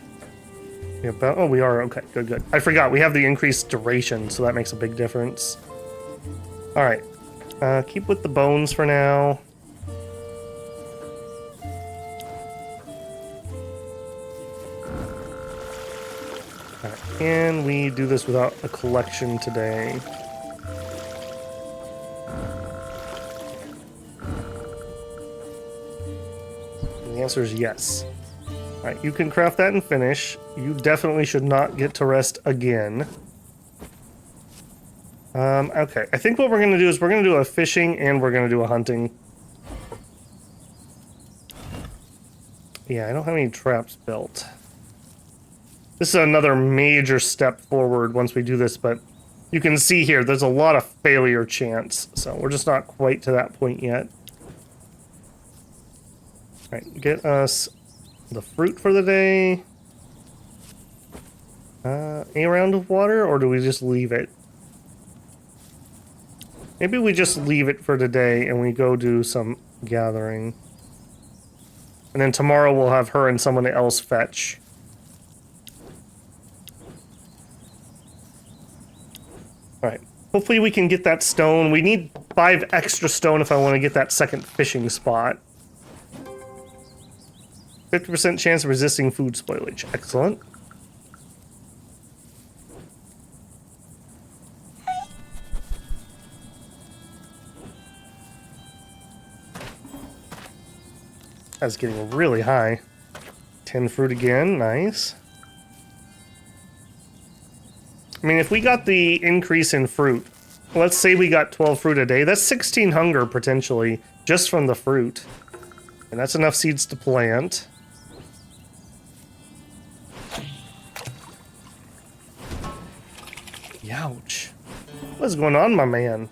Oh, we are. Okay, good. I forgot, we have the increased duration, so that makes a big difference. Alright, keep with the bones for now. Alright, can we do this without a collection today? And the answer is yes. Alright, you can craft that and finish. You definitely should not get to rest again. Okay, I think what we're going to do is we're going to do a fishing and we're going to do a hunting. Yeah, I don't have any traps built. This is another major step forward once we do this, but you can see here there's a lot of failure chance, so we're just not quite to that point yet. Alright, get us the fruit for the day. A round of water, or do we just leave it? Maybe we just leave it for today and we go do some gathering. And then tomorrow we'll have her and someone else fetch. Alright, hopefully we can get that stone. We need 5 extra stone if I want to get that second fishing spot. 50% chance of resisting food spoilage. Excellent. That's getting really high. 10 fruit again. Nice. I mean, if we got the increase in fruit, let's say we got 12 fruit a day. That's 16 hunger, potentially, just from the fruit. And that's enough seeds to plant. Youch. What's going on, my man?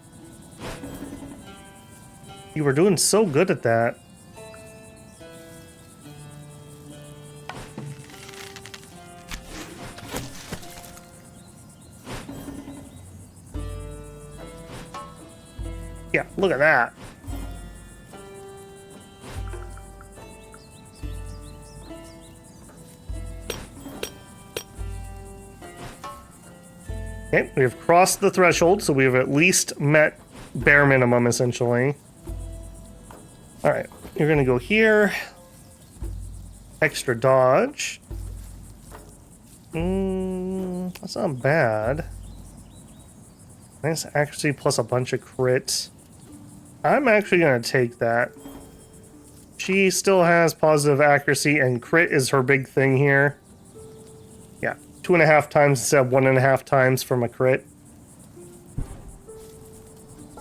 You were doing so good at that. Yeah, look at that. Okay, we have crossed the threshold, so we have at least met bare minimum, essentially. Alright, you're gonna go here. Extra dodge. That's not bad. Nice accuracy plus a bunch of crits. I'm actually gonna take that. She still has positive accuracy, and crit is her big thing here. Yeah, 2.5 times instead of 1.5 times from a crit.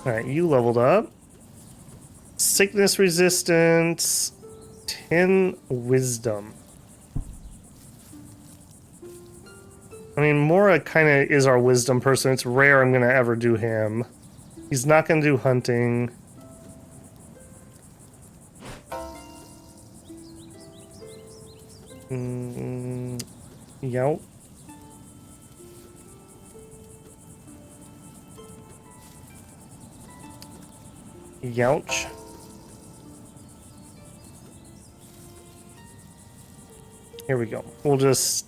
Alright, you leveled up. Sickness resistance, 10 wisdom. I mean, Mora kind of is our wisdom person. It's rare I'm going to ever do him. He's not going to do hunting. Yep. Youch. Here we go. We'll just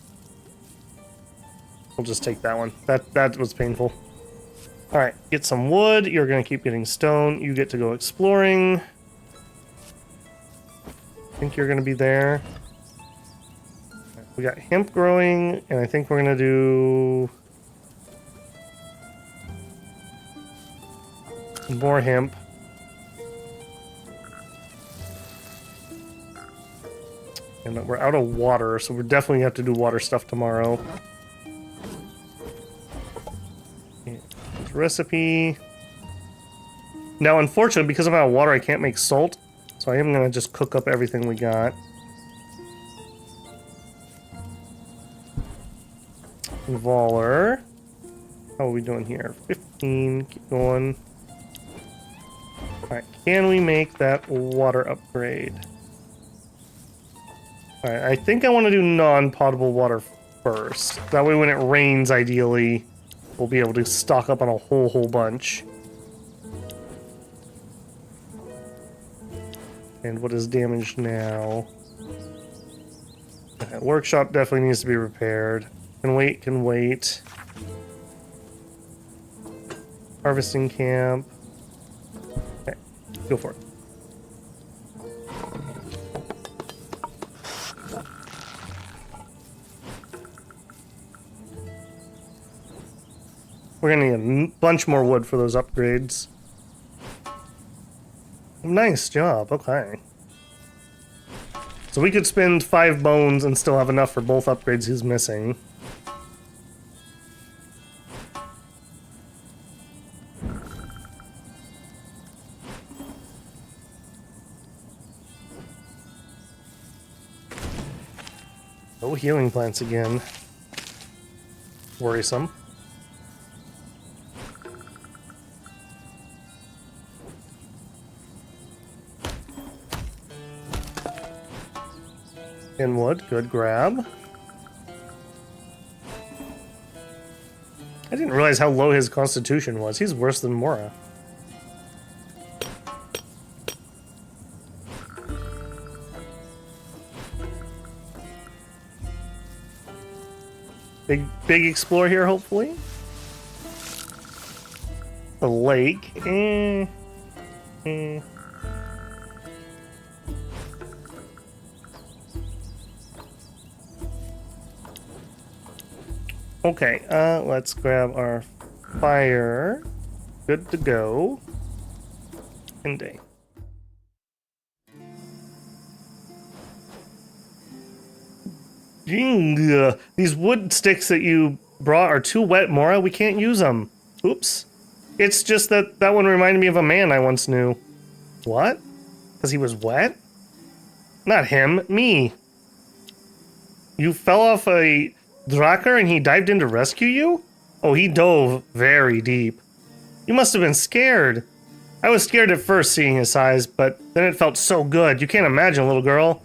take that one. That was painful. All right, get some wood. You're gonna keep getting stone. You get to go exploring. I think you're gonna be there. We got hemp growing, and I think we're gonna do more hemp. And we're out of water, so we're definitely have to do water stuff tomorrow. Recipe. Now, unfortunately, because I'm out of water, I can't make salt. So I am going to just cook up everything we got. Voller. How are we doing here? 15. Keep going. Alright, can we make that water upgrade? Alright, I think I want to do non-potable water first. That way when it rains, ideally, we'll be able to stock up on a whole bunch. And what is damaged now? Okay, workshop definitely needs to be repaired. Can wait, can wait. Harvesting camp. Okay, go for it. We're gonna need a bunch more wood for those upgrades. Nice job, okay. So we could spend 5 bones and still have enough for both upgrades he's missing. Oh, healing plants again. Worrisome. Inwood, good grab. I didn't realize how low his constitution was. He's worse than Mora. Big explore here, hopefully. The lake. Okay, let's grab our fire. Good to go. And day. These wood sticks that you brought are too wet, Mora. We can't use them. Oops. It's just that that one reminded me of a man I once knew. What? Because he was wet? Not him, me. You fell off a Drakkar and he dived in to rescue you? Oh, he dove very deep. You must have been scared. I was scared at first seeing his size, but then it felt so good. You can't imagine, little girl.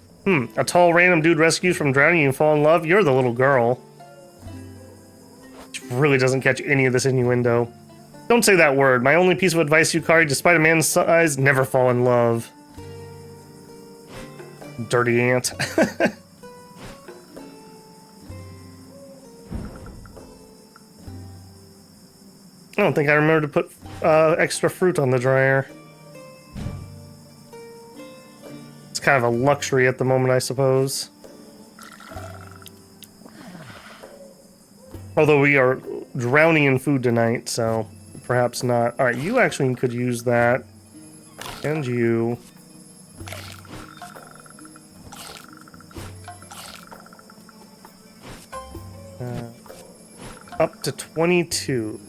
A tall random dude rescues from drowning and fall in love? You're the little girl. She really doesn't catch any of this innuendo. Don't say that word. My only piece of advice, Yukari, despite a man's size, never fall in love. Dirty ant. I don't think I remember to put extra fruit on the dryer. It's kind of a luxury at the moment, I suppose. Although we are drowning in food tonight, so perhaps not. Alright, you actually could use that. And you. Up to 22.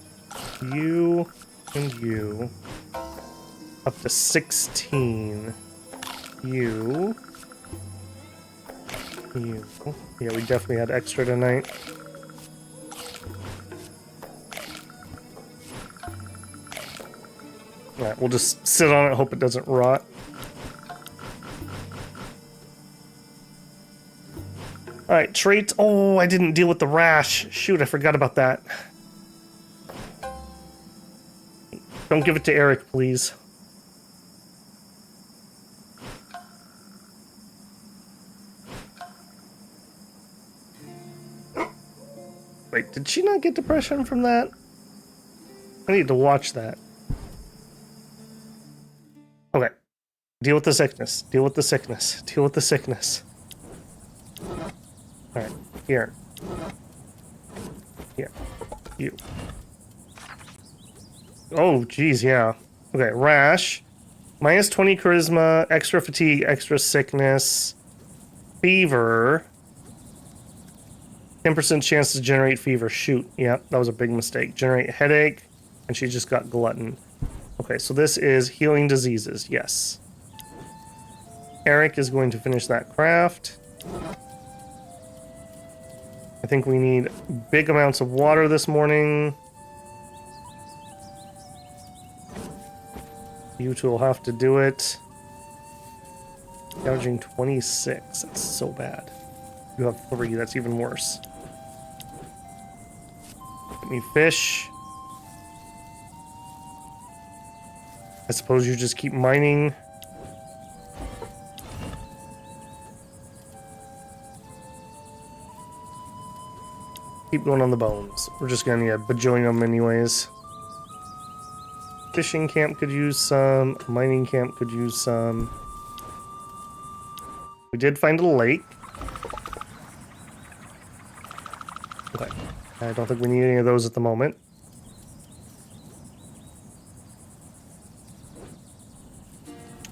You and you. Up to 16. You. You. Yeah, we definitely had extra tonight. Alright, we'll just sit on it, hope it doesn't rot. Alright, traits. Oh, I didn't deal with the rash. Shoot, I forgot about that. Don't give it to Eric, please. Wait, did she not get depression from that? I need to watch that. Okay. Deal with the sickness. Deal with the sickness. Deal with the sickness. Alright. Here. Here. You. Oh, geez, yeah. Okay, rash. Minus 20 charisma, extra fatigue, extra sickness, fever. 10% chance to generate fever. Shoot. Yeah, that was a big mistake. Generate headache, and she just got glutton. Okay, so this is healing diseases. Yes. Eric is going to finish that craft. I think we need big amounts of water this morning. You two will have to do it. Gouging 26. That's so bad. You have 3. That's even worse. Let me fish. I suppose you just keep mining. Keep going on the bones. We're just gonna need a bajillion of them anyways. Fishing camp could use some. Mining camp could use some. We did find a lake. Okay. I don't think we need any of those at the moment.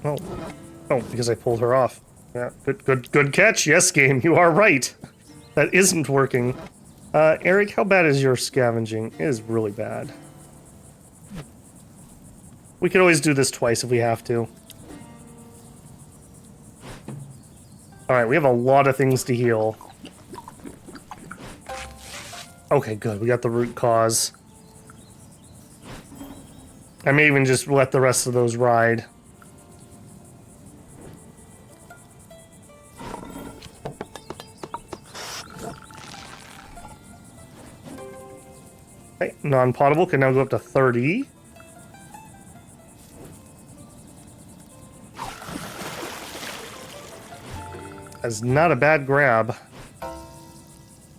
Oh. Oh, because I pulled her off. Yeah, good catch. Yes, game, you are right. That isn't working. Eric, how bad is your scavenging? It is really bad. We could always do this twice if we have to. Alright, we have a lot of things to heal. Okay, good. We got the root cause. I may even just let the rest of those ride. Okay, non-potable can now go up to 30. That's not a bad grab.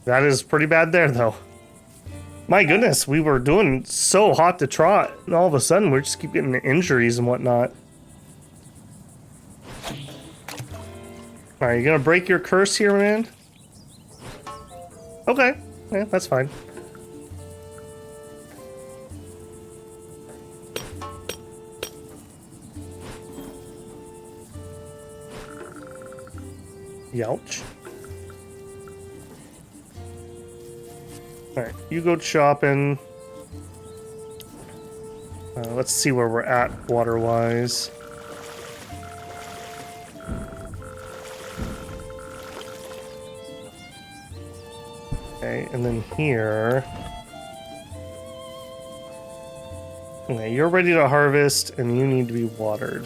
That is pretty bad there, though. My goodness, we were doing so hot to trot, and all of a sudden we just keep getting injuries and whatnot. Alright, you gonna break your curse here, man? Okay, yeah, that's fine. Youch. Alright, you go shopping. Let's see where we're at water-wise. Okay, and then here... Okay, you're ready to harvest, and you need to be watered.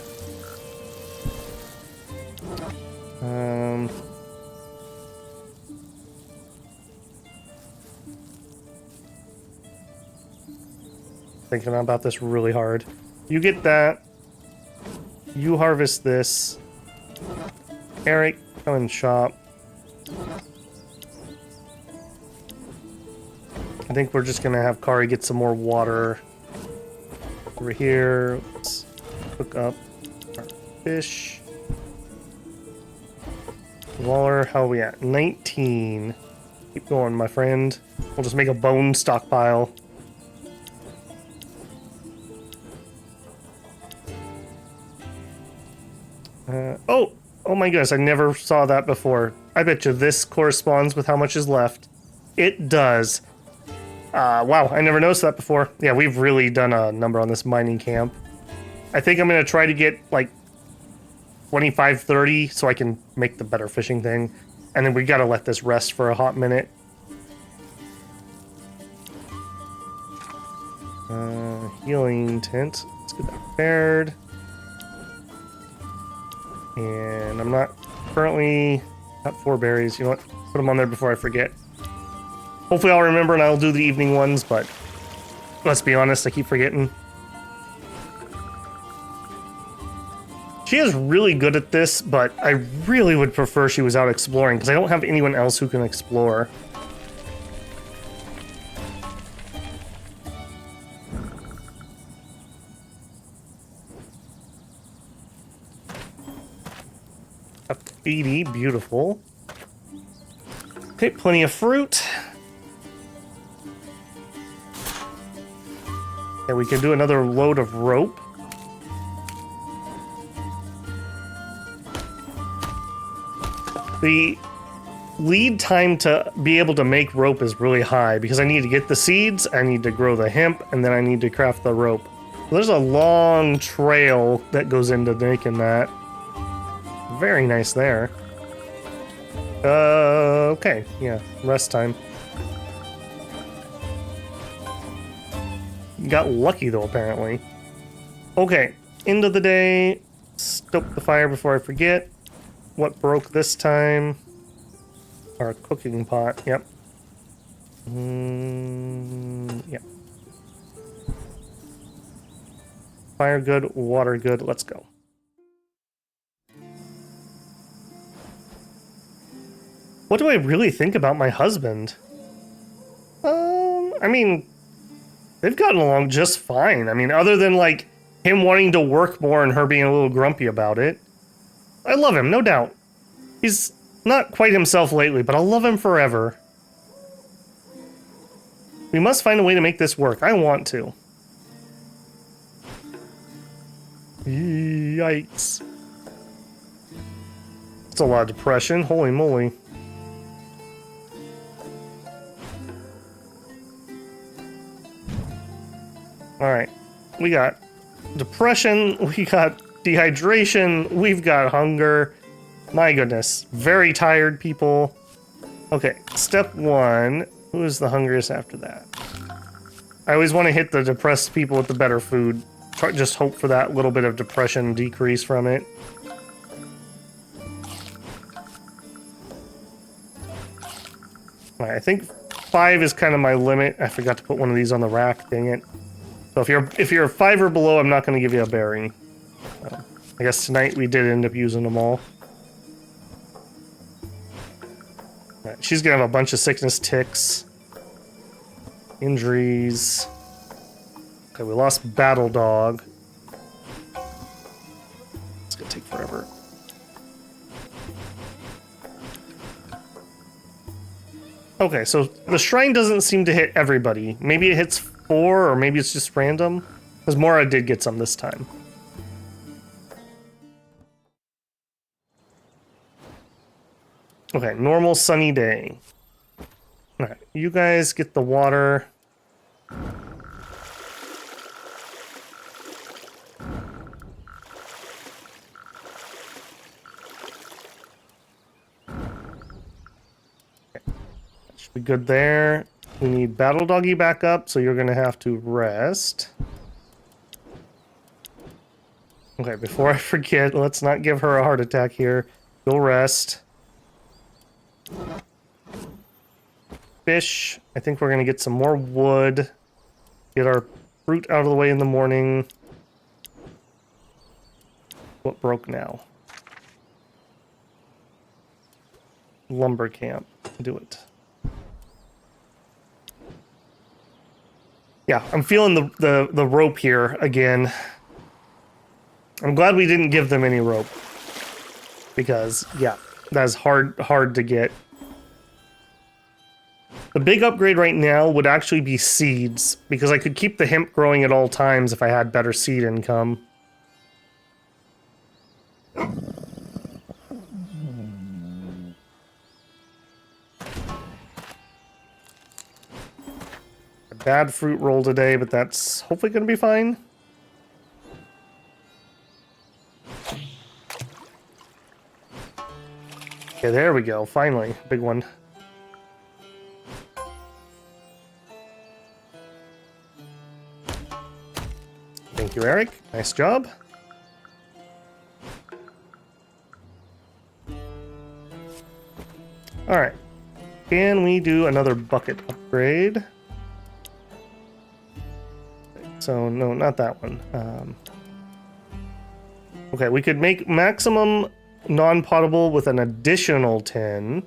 Thinking about this really hard. You get that. You harvest this. Eric, come and shop. I think we're just gonna have Kari get some more water. Over here, let's hook up our fish. Waller, how are we at? 19. Keep going, my friend. We'll just make a bone stockpile. Oh my goodness, I never saw that before. I bet you this corresponds with how much is left. It does. Wow, I never noticed that before. Yeah, we've really done a number on this mining camp. I think I'm going to try to get like 25, 30 so I can make the better fishing thing. And then we got to let this rest for a hot minute. Healing tent. Let's get that repaired. And I'm not currently... Got 4 berries. You know what? Put them on there before I forget. Hopefully I'll remember and I'll do the evening ones, but... Let's be honest, I keep forgetting. She is really good at this, but I really would prefer she was out exploring, because I don't have anyone else who can explore. Up to 80, beautiful. Okay, plenty of fruit. Okay, we can do another load of rope. The lead time to be able to make rope is really high because I need to get the seeds, I need to grow the hemp, and then I need to craft the rope. So there's a long trail that goes into making that. Very nice there. Okay, yeah, rest time. Got lucky though, apparently. Okay, end of the day. Stoke the fire before I forget. What broke this time? Our cooking pot, yep. Yep. Fire good, water good, let's go. What do I really think about my husband? I mean, they've gotten along just fine. I mean, other than like him wanting to work more and her being a little grumpy about it. I love him, no doubt. He's not quite himself lately, but I'll love him forever. We must find a way to make this work. I want to. Yikes. That's a lot of depression. Holy moly. Alright. We got depression. We got dehydration. We've got hunger. My goodness. Very tired people. Okay. Step 1. Who is the hungriest after that? I always want to hit the depressed people with the better food. Just hope for that little bit of depression decrease from it. Alright, I think 5 is kind of my limit. I forgot to put one of these on the rack, dang it. So if you're 5 or below, I'm not going to give you a berry. I guess tonight we did end up using them all. Right, she's going to have a bunch of sickness ticks. Injuries. Okay, we lost Battle Dog. It's going to take forever. Okay, so the shrine doesn't seem to hit everybody. Maybe it hits 4, or maybe it's just random. Because Mora did get some this time. Okay, normal sunny day. Alright, you guys get the water. Should be good there. We need Battle Doggy back up, so you're gonna have to rest. Okay, before I forget, let's not give her a heart attack here. Go rest. Fish. I think we're gonna get some more wood. Get our fruit out of the way in the morning. What broke now? Lumber camp. Do it. Yeah, I'm feeling the rope here again. I'm glad we didn't give them any rope. Because, yeah, that's hard to get. The big upgrade right now would actually be seeds, because I could keep the hemp growing at all times if I had better seed income. A bad fruit roll today, but that's hopefully going to be fine. Okay, there we go. Finally, big one. Thank you, Eric. Nice job. All right. Can we do another bucket upgrade? So, no, not that one. Okay, we could make maximum non-potable with an additional 10.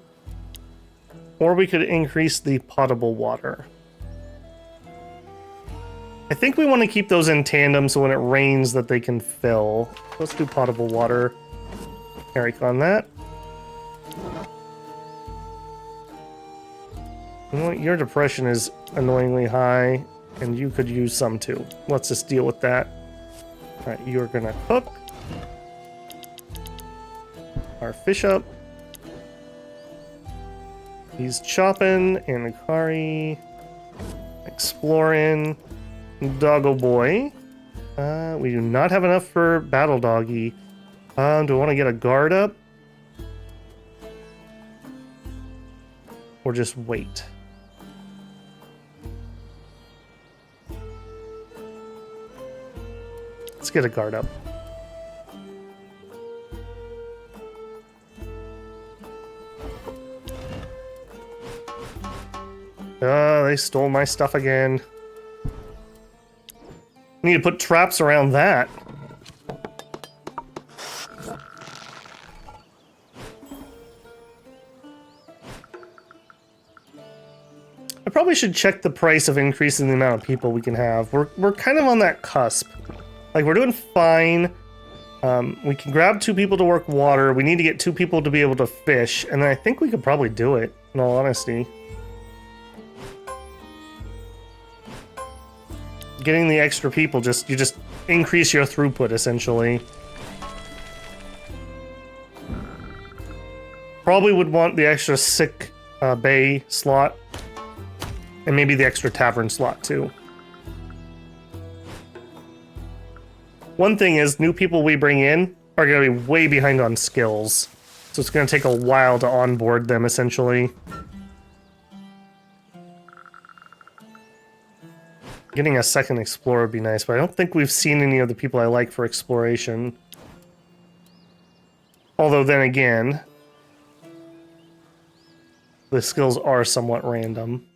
Or we could increase the potable water. I think we want to keep those in tandem so when it rains that they can fill. Let's do potable water. Eric on that. You know what? Your depression is annoyingly high, and you could use some too. Let's just deal with that. Alright, you're gonna cook. Our fish up. He's chopping, and Akari exploring. Doggo boy. We do not have enough for Battle Doggy. Do I want to get a guard up? Or just wait? Let's get a guard up. They stole my stuff again. Need to put traps around that. I probably should check the price of increasing the amount of people we can have. We're kind of on that cusp. Like, we're doing fine. We can grab 2 people to work water. We need to get 2 people to be able to fish. And then I think we could probably do it, in all honesty. Getting the extra people, you just increase your throughput, essentially. Probably would want the extra sick bay slot. And maybe the extra tavern slot, too. One thing is, new people we bring in are going to be way behind on skills. So it's going to take a while to onboard them, essentially. Getting a second explorer would be nice, but I don't think we've seen any of the people I like for exploration. Although then again, the skills are somewhat random.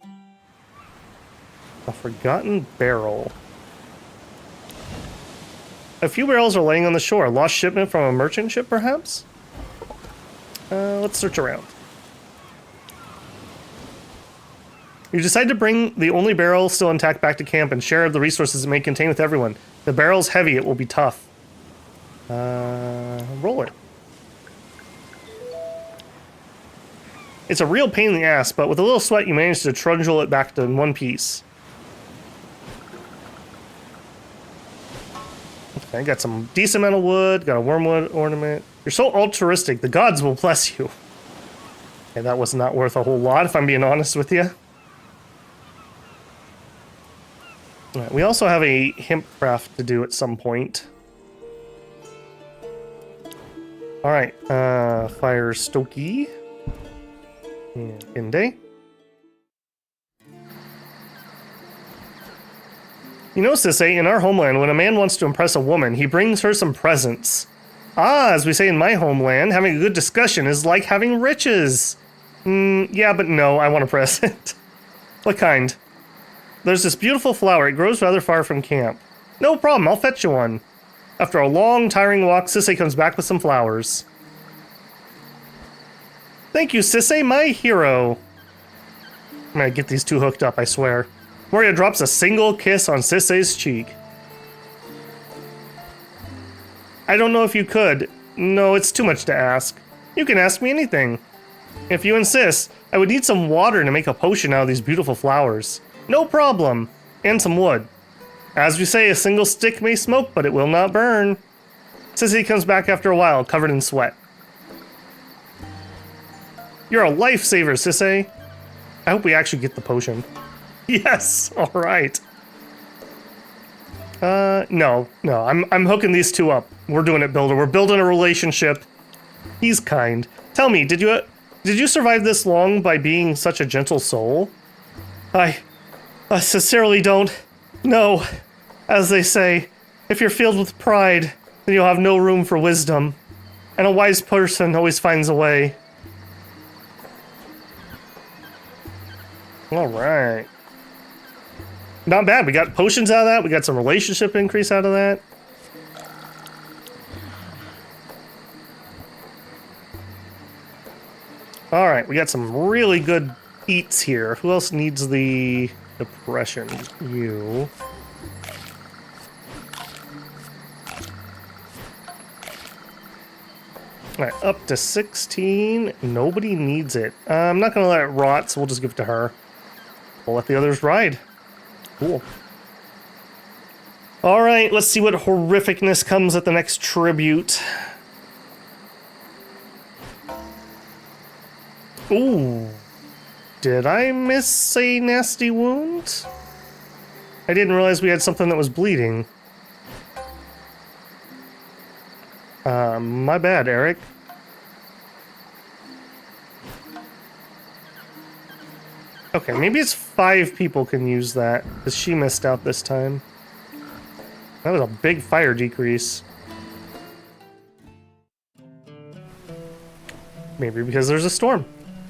A forgotten barrel. A few barrels are laying on the shore. Lost shipment from a merchant ship, perhaps? Let's search around. You decide to bring the only barrel still intact back to camp and share the resources it may contain with everyone. The barrel's heavy, it will be tough. Roll it. It's a real pain in the ass, but with a little sweat you manage to trundle it back to in one piece. Okay, got some decent amount of wood, got a wormwood ornament. You're so altruistic, the gods will bless you. Okay, that was not worth a whole lot, if I'm being honest with you. Right, we also have a hemp craft to do at some point. Alright, fire Stokey. And Inde. You know, Sissy, in our homeland, when a man wants to impress a woman, he brings her some presents. Ah, as we say in my homeland, having a good discussion is like having riches. Yeah, but no, I want a present. What kind? There's this beautiful flower. It grows rather far from camp. No problem, I'll fetch you one. After a long, tiring walk, Sissy comes back with some flowers. Thank you, Sissy, my hero. I'm gonna get these two hooked up, I swear. Moria drops a single kiss on Sissy's cheek. I don't know if you could. No, it's too much to ask. You can ask me anything. If you insist, I would need some water to make a potion out of these beautiful flowers. No problem. And some wood. As we say, a single stick may smoke, but it will not burn. Sissy comes back after a while, covered in sweat. You're a lifesaver, Sissy. I hope we actually get the potion. Yes, all right. No, I'm hooking these two up. We're doing it, Builder. We're building a relationship. He's kind. Tell me, did you survive this long by being such a gentle soul? I sincerely don't. No. As they say, if you're filled with pride, then you'll have no room for wisdom. And a wise person always finds a way. All right. Not bad. We got potions out of that. We got some relationship increase out of that. All right. We got some really good eats here. Who else needs the depression? You. All right. Up to 16. Nobody needs it. I'm not going to let it rot, so we'll just give it to her. We'll let the others ride. Cool. All right, let's see what horrificness comes at the next tribute. Ooh. Did I miss a nasty wound? I didn't realize we had something that was bleeding. My bad, Eric. Okay, maybe it's 5 people can use that, because she missed out this time. That was a big fire decrease. Maybe because there's a storm.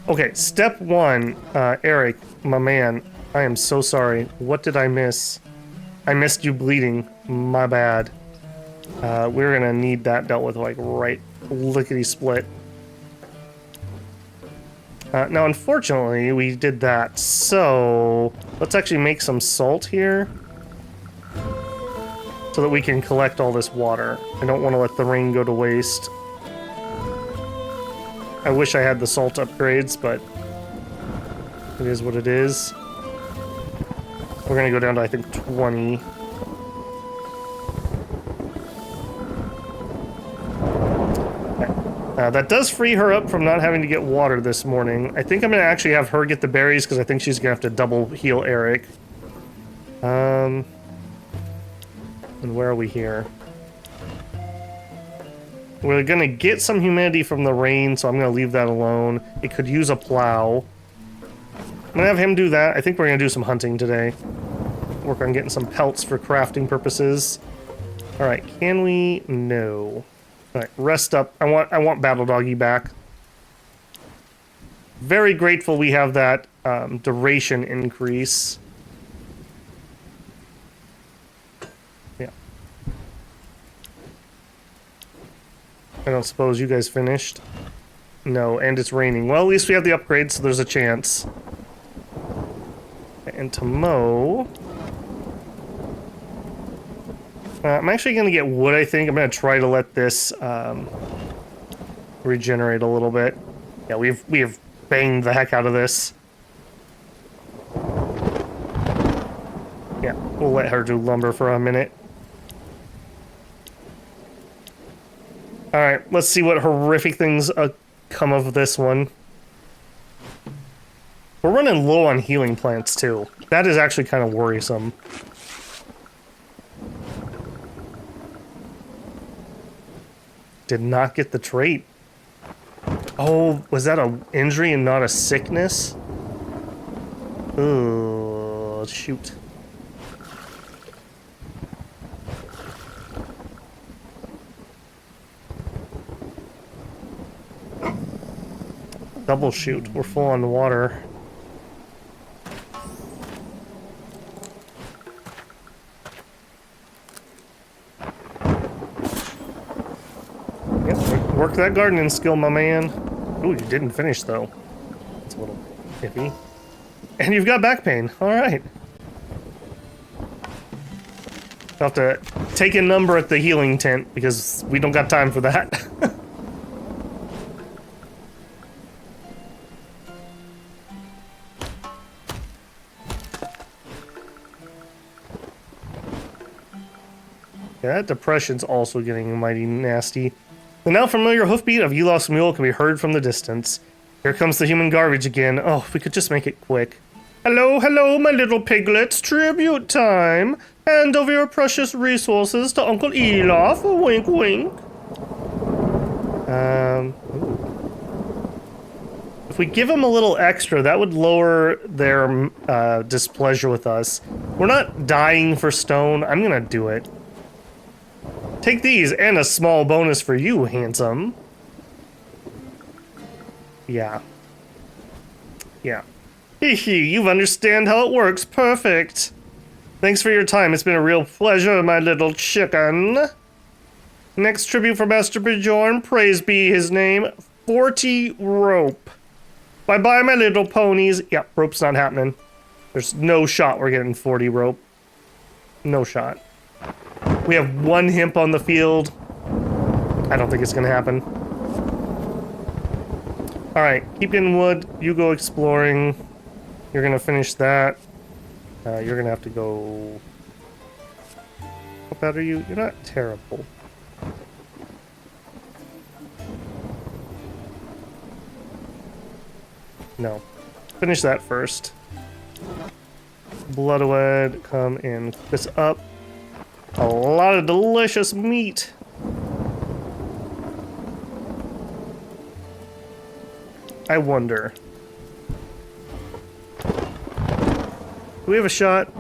Okay, step 1, Eric, my man, I am so sorry. What did I miss? I missed you bleeding. My bad. We're gonna need that dealt with, like, right lickety-split. Now, unfortunately, we did that, so let's actually make some salt here so that we can collect all this water. I don't want to let the rain go to waste. I wish I had the salt upgrades, but it is what it is. We're going to go down to, I think, 20. That does free her up from not having to get water this morning. I think I'm going to actually have her get the berries because I think she's going to have to double heal Eric. And where are we here? We're going to get some humidity from the rain, so I'm going to leave that alone. It could use a plow. I'm going to have him do that. I think we're going to do some hunting today. Work on getting some pelts for crafting purposes. All right, can we? No. All right, rest up. I want Battle Doggy back. Very grateful we have that duration increase. Yeah. I don't suppose you guys finished? No, and it's raining. Well, at least we have the upgrade, so there's a chance. And to mow... I'm actually going to get wood, I think. I'm going to try to let this regenerate a little bit. Yeah, we have banged the heck out of this. Yeah, we'll let her do lumber for a minute. Alright, let's see what horrific things come of this one. We're running low on healing plants, too. That is actually kind of worrisome. Did not get the trait. Oh, was that an injury and not a sickness? Oh, shoot. Double shoot. We're full on water. Yep, work that gardening skill, my man. Ooh, you didn't finish, though. It's a little iffy. And you've got back pain. All right. I'll have to take a number at the healing tent because we don't got time for that. Yeah, that depression's also getting mighty nasty. The now familiar hoofbeat of Elof's mule can be heard from the distance. Here comes the human garbage again. Oh, if we could just make it quick. Hello, hello, my little piglets. Tribute time. Hand over your precious resources to Uncle Elof. Wink, wink. If we give them a little extra, that would lower their displeasure with us. We're not dying for stone. I'm gonna do it. Take these and a small bonus for you, handsome. Yeah. Yeah. Hee you understand how it works. Perfect. Thanks for your time. It's been a real pleasure, my little chicken. Next tribute for Master Bjorn. Praise be his name. 40 rope. Bye-bye, my little ponies. Yep, rope's not happening. There's no shot we're getting 40 rope. No shot. We have one himp on the field. I don't think it's gonna happen. Alright, keep getting wood. You go exploring. You're gonna finish that. You're gonna have to go... How bad are you? You're not terrible. No. Finish that first. Bloodwed, come and cook this up. A lot of delicious meat. I wonder. Do we have a shot?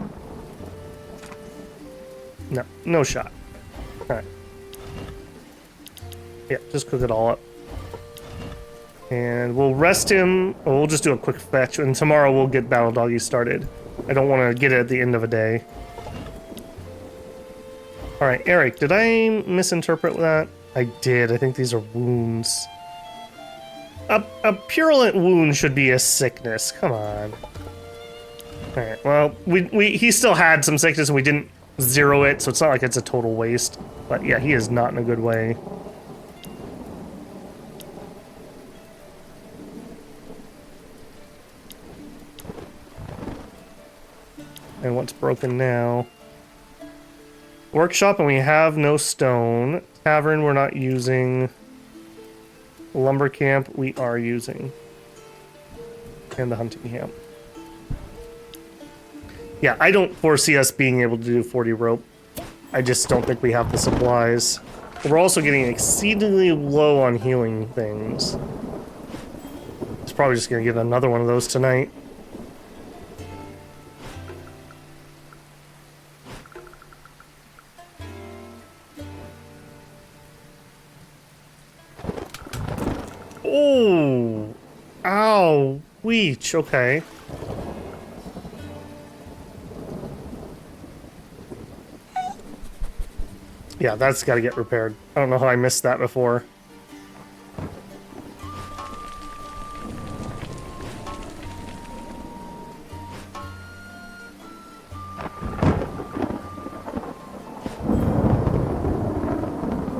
No, no shot. Alright. Yeah, just cook it all up. And we'll rest him. Or we'll just do a quick fetch, and tomorrow we'll get Battle Doggy started. I don't want to get it at the end of a day. Alright, Eric, did I misinterpret that? I did. I think these are wounds. A purulent wound should be a sickness. Come on. Alright, well, he still had some sickness and we didn't zero it, so it's not like it's a total waste. But yeah, he is not in a good way. And what's broken now? Workshop, and we have no stone. Tavern, we're not using. Lumber camp, we are using. And the hunting camp. Yeah, I don't foresee us being able to do 40 rope. I just don't think we have the supplies. We're also getting exceedingly low on healing things. It's probably just gonna get another one of those tonight. Oh! Ow! Weech, okay. Yeah, that's gotta get repaired. I don't know how I missed that before.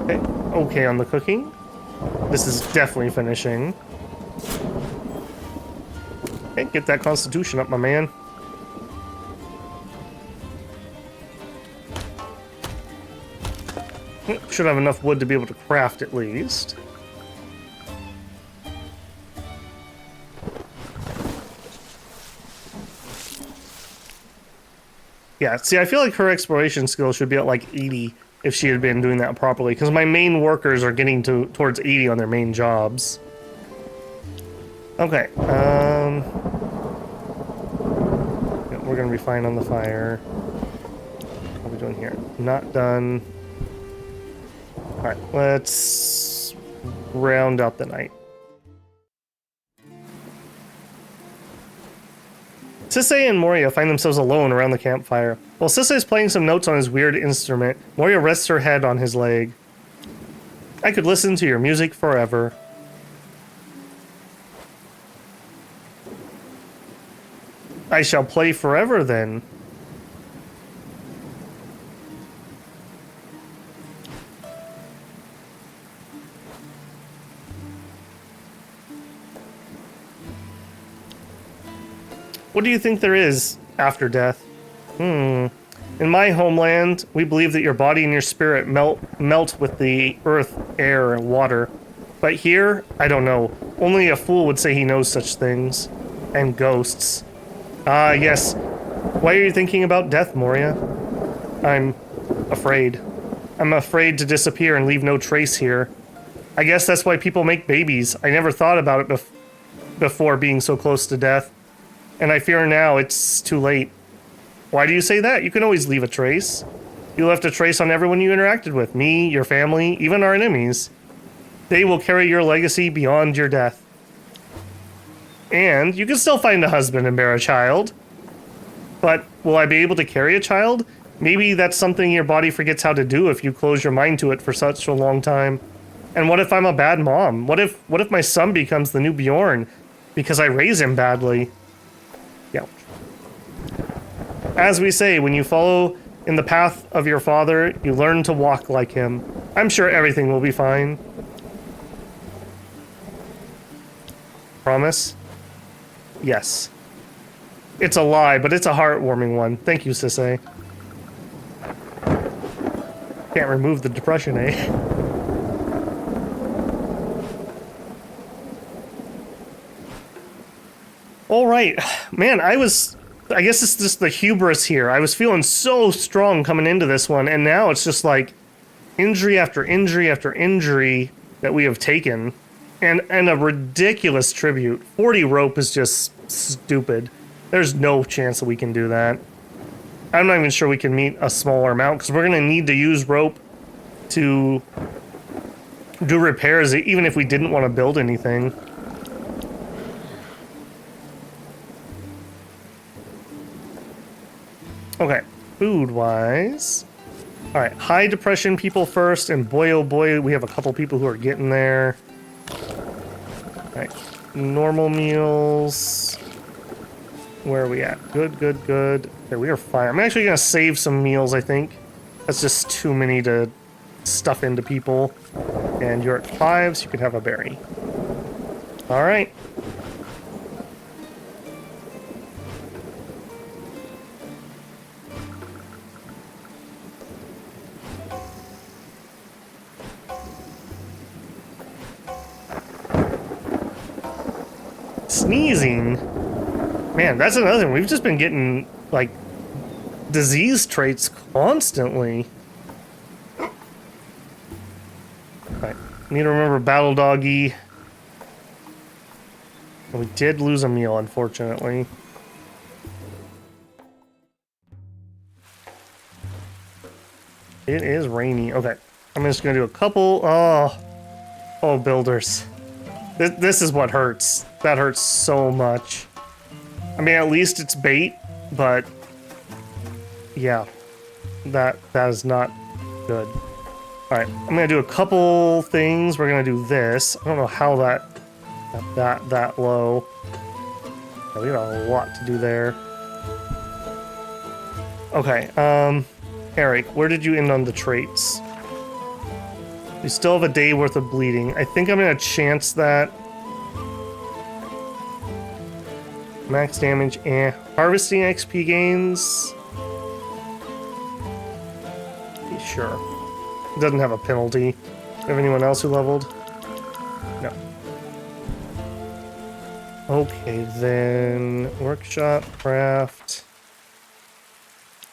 Okay, okay on the cooking. This is definitely finishing. Okay, get that constitution up, my man. Should have enough wood to be able to craft at least. Yeah, see, I feel like her exploration skill should be at like 80 if she had been doing that properly, because my main workers are getting towards 80 on their main jobs. Okay, we're gonna be fine on the fire. What are we doing here? Not done. Alright, let's round out the night. Sisei and Moria find themselves alone around the campfire. While Sisei is playing some notes on his weird instrument, Moria rests her head on his leg. I could listen to your music forever. I shall play forever then. What do you think there is after death? In my homeland, we believe that your body and your spirit melt with the earth, air, and water. But here, I don't know. Only a fool would say he knows such things. And ghosts. Ah, yes. Why are you thinking about death, Moria? I'm afraid. I'm afraid to disappear and leave no trace here. I guess that's why people make babies. I never thought about it before being so close to death. And I fear now it's too late. Why do you say that? You can always leave a trace. You left a trace on everyone you interacted with. Me, your family, even our enemies. They will carry your legacy beyond your death. And you can still find a husband and bear a child. But will I be able to carry a child? Maybe that's something your body forgets how to do if you close your mind to it for such a long time. And what if I'm a bad mom? What if my son becomes the new Bjorn because I raise him badly? Yeah. As we say, when you follow in the path of your father, you learn to walk like him. I'm sure everything will be fine. Promise? Yes. It's a lie, but it's a heartwarming one. Thank you, Sisei. Can't remove the depression, eh? All right. Man, I guess it's just the hubris here. I was feeling so strong coming into this one, and now it's just like injury after injury after injury that we have taken. And a ridiculous tribute. 40 rope is just stupid. There's no chance that we can do that. I'm not even sure we can meet a smaller amount, because we're going to need to use rope to do repairs, even if we didn't want to build anything. Okay, food-wise. Alright, high depression people first, and boy oh boy, we have a couple people who are getting there. Alright, normal meals. Where are we at? Good, good, good. Okay, we are fine. I'm actually gonna save some meals, I think. That's just too many to stuff into people. And you're at 5, so you can have a berry. Alright. Sneezing? Man, that's another thing. We've just been getting, like, disease traits constantly. Alright, need to remember Battle Doggy. We did lose a meal, unfortunately. It is rainy. Okay, I'm just gonna do a couple. Oh, builders. This is what hurts. That hurts so much. I mean, at least it's bait, but yeah, that is not good. All right, I'm gonna do a couple things. We're gonna do this. I don't know how that low. Yeah, we got a lot to do there. Okay, Eric, where did you end on the traits? We still have a day worth of bleeding. I think I'm gonna chance that. Max damage, Harvesting XP gains. Sure. It doesn't have a penalty. Do you have anyone else who leveled? No. Okay, then workshop, craft.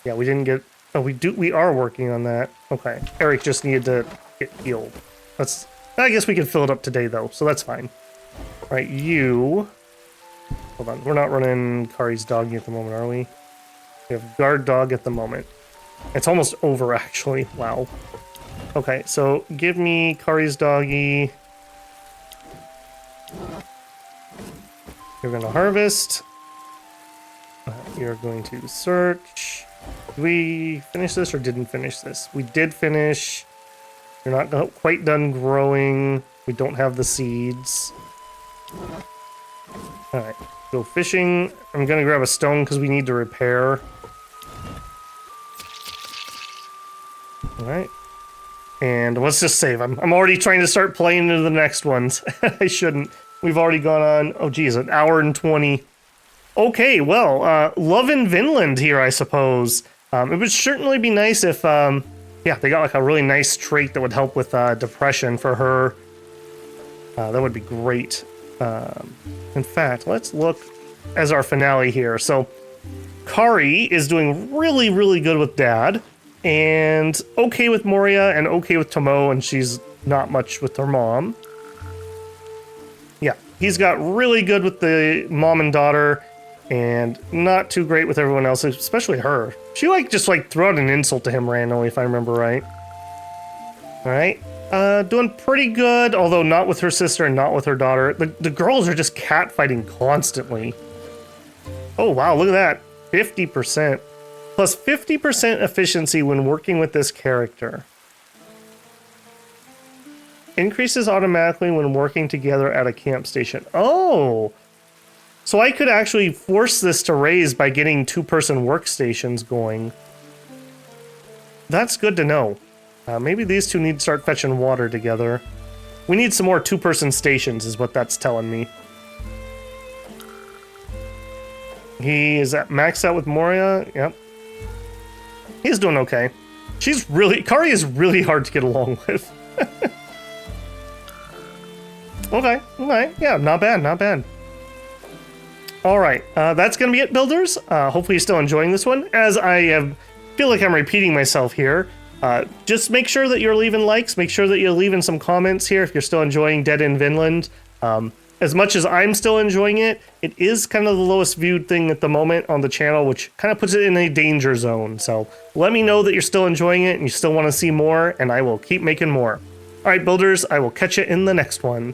Yeah, we didn't get. Oh, we are working on that. Okay, Eric just needed to get healed. I guess we can fill it up today though, so that's fine. All right, you. Hold on, we're not running Kari's doggy at the moment, are we? We have guard dog at the moment. It's almost over, actually. Wow. Okay, so give me Kari's doggy. You're gonna harvest. You're going to search. Did we finish this or didn't finish this? We did finish. You're not quite done growing. We don't have the seeds. Alright, go fishing. I'm gonna grab a stone because we need to repair. Alright. And let's just save. I'm already trying to start playing into the next ones. I shouldn't. We've already gone on, oh geez, an hour and 20. Okay, well, love in Vinland here, I suppose. It would certainly be nice if, yeah, they got like a really nice trait that would help with depression for her. That would be great. In fact, let's look as our finale here. So, Kari is doing really, really good with Dad, and okay with Moria, and okay with Tomo, and she's not much with her mom. Yeah, he's got really good with the mom and daughter, and not too great with everyone else, especially her. She just threw out an insult to him randomly, if I remember right. Alright. Doing pretty good, although not with her sister and not with her daughter. The girls are just catfighting constantly. Oh wow, look at that. 50%. Plus 50% efficiency when working with this character. Increases automatically when working together at a camp station. Oh! So I could actually force this to raise by getting two-person workstations going. That's good to know. Maybe these two need to start fetching water together. We need some more two-person stations is what that's telling me. He is at maxed out with Moria. Yep. He's doing okay. Kari is really hard to get along with. Okay. Yeah, not bad. Alright, that's gonna be it, builders. Hopefully you're still enjoying this one. As I feel like I'm repeating myself here, just make sure that you're leaving likes, make sure that you're leaving some comments here if you're still enjoying Dead in Vinland. As much as I'm still enjoying it, it is kind of the lowest viewed thing at the moment on the channel, which kind of puts it in a danger zone. So let me know that you're still enjoying it and you still want to see more, and I will keep making more. Alright, builders, I will catch you in the next one.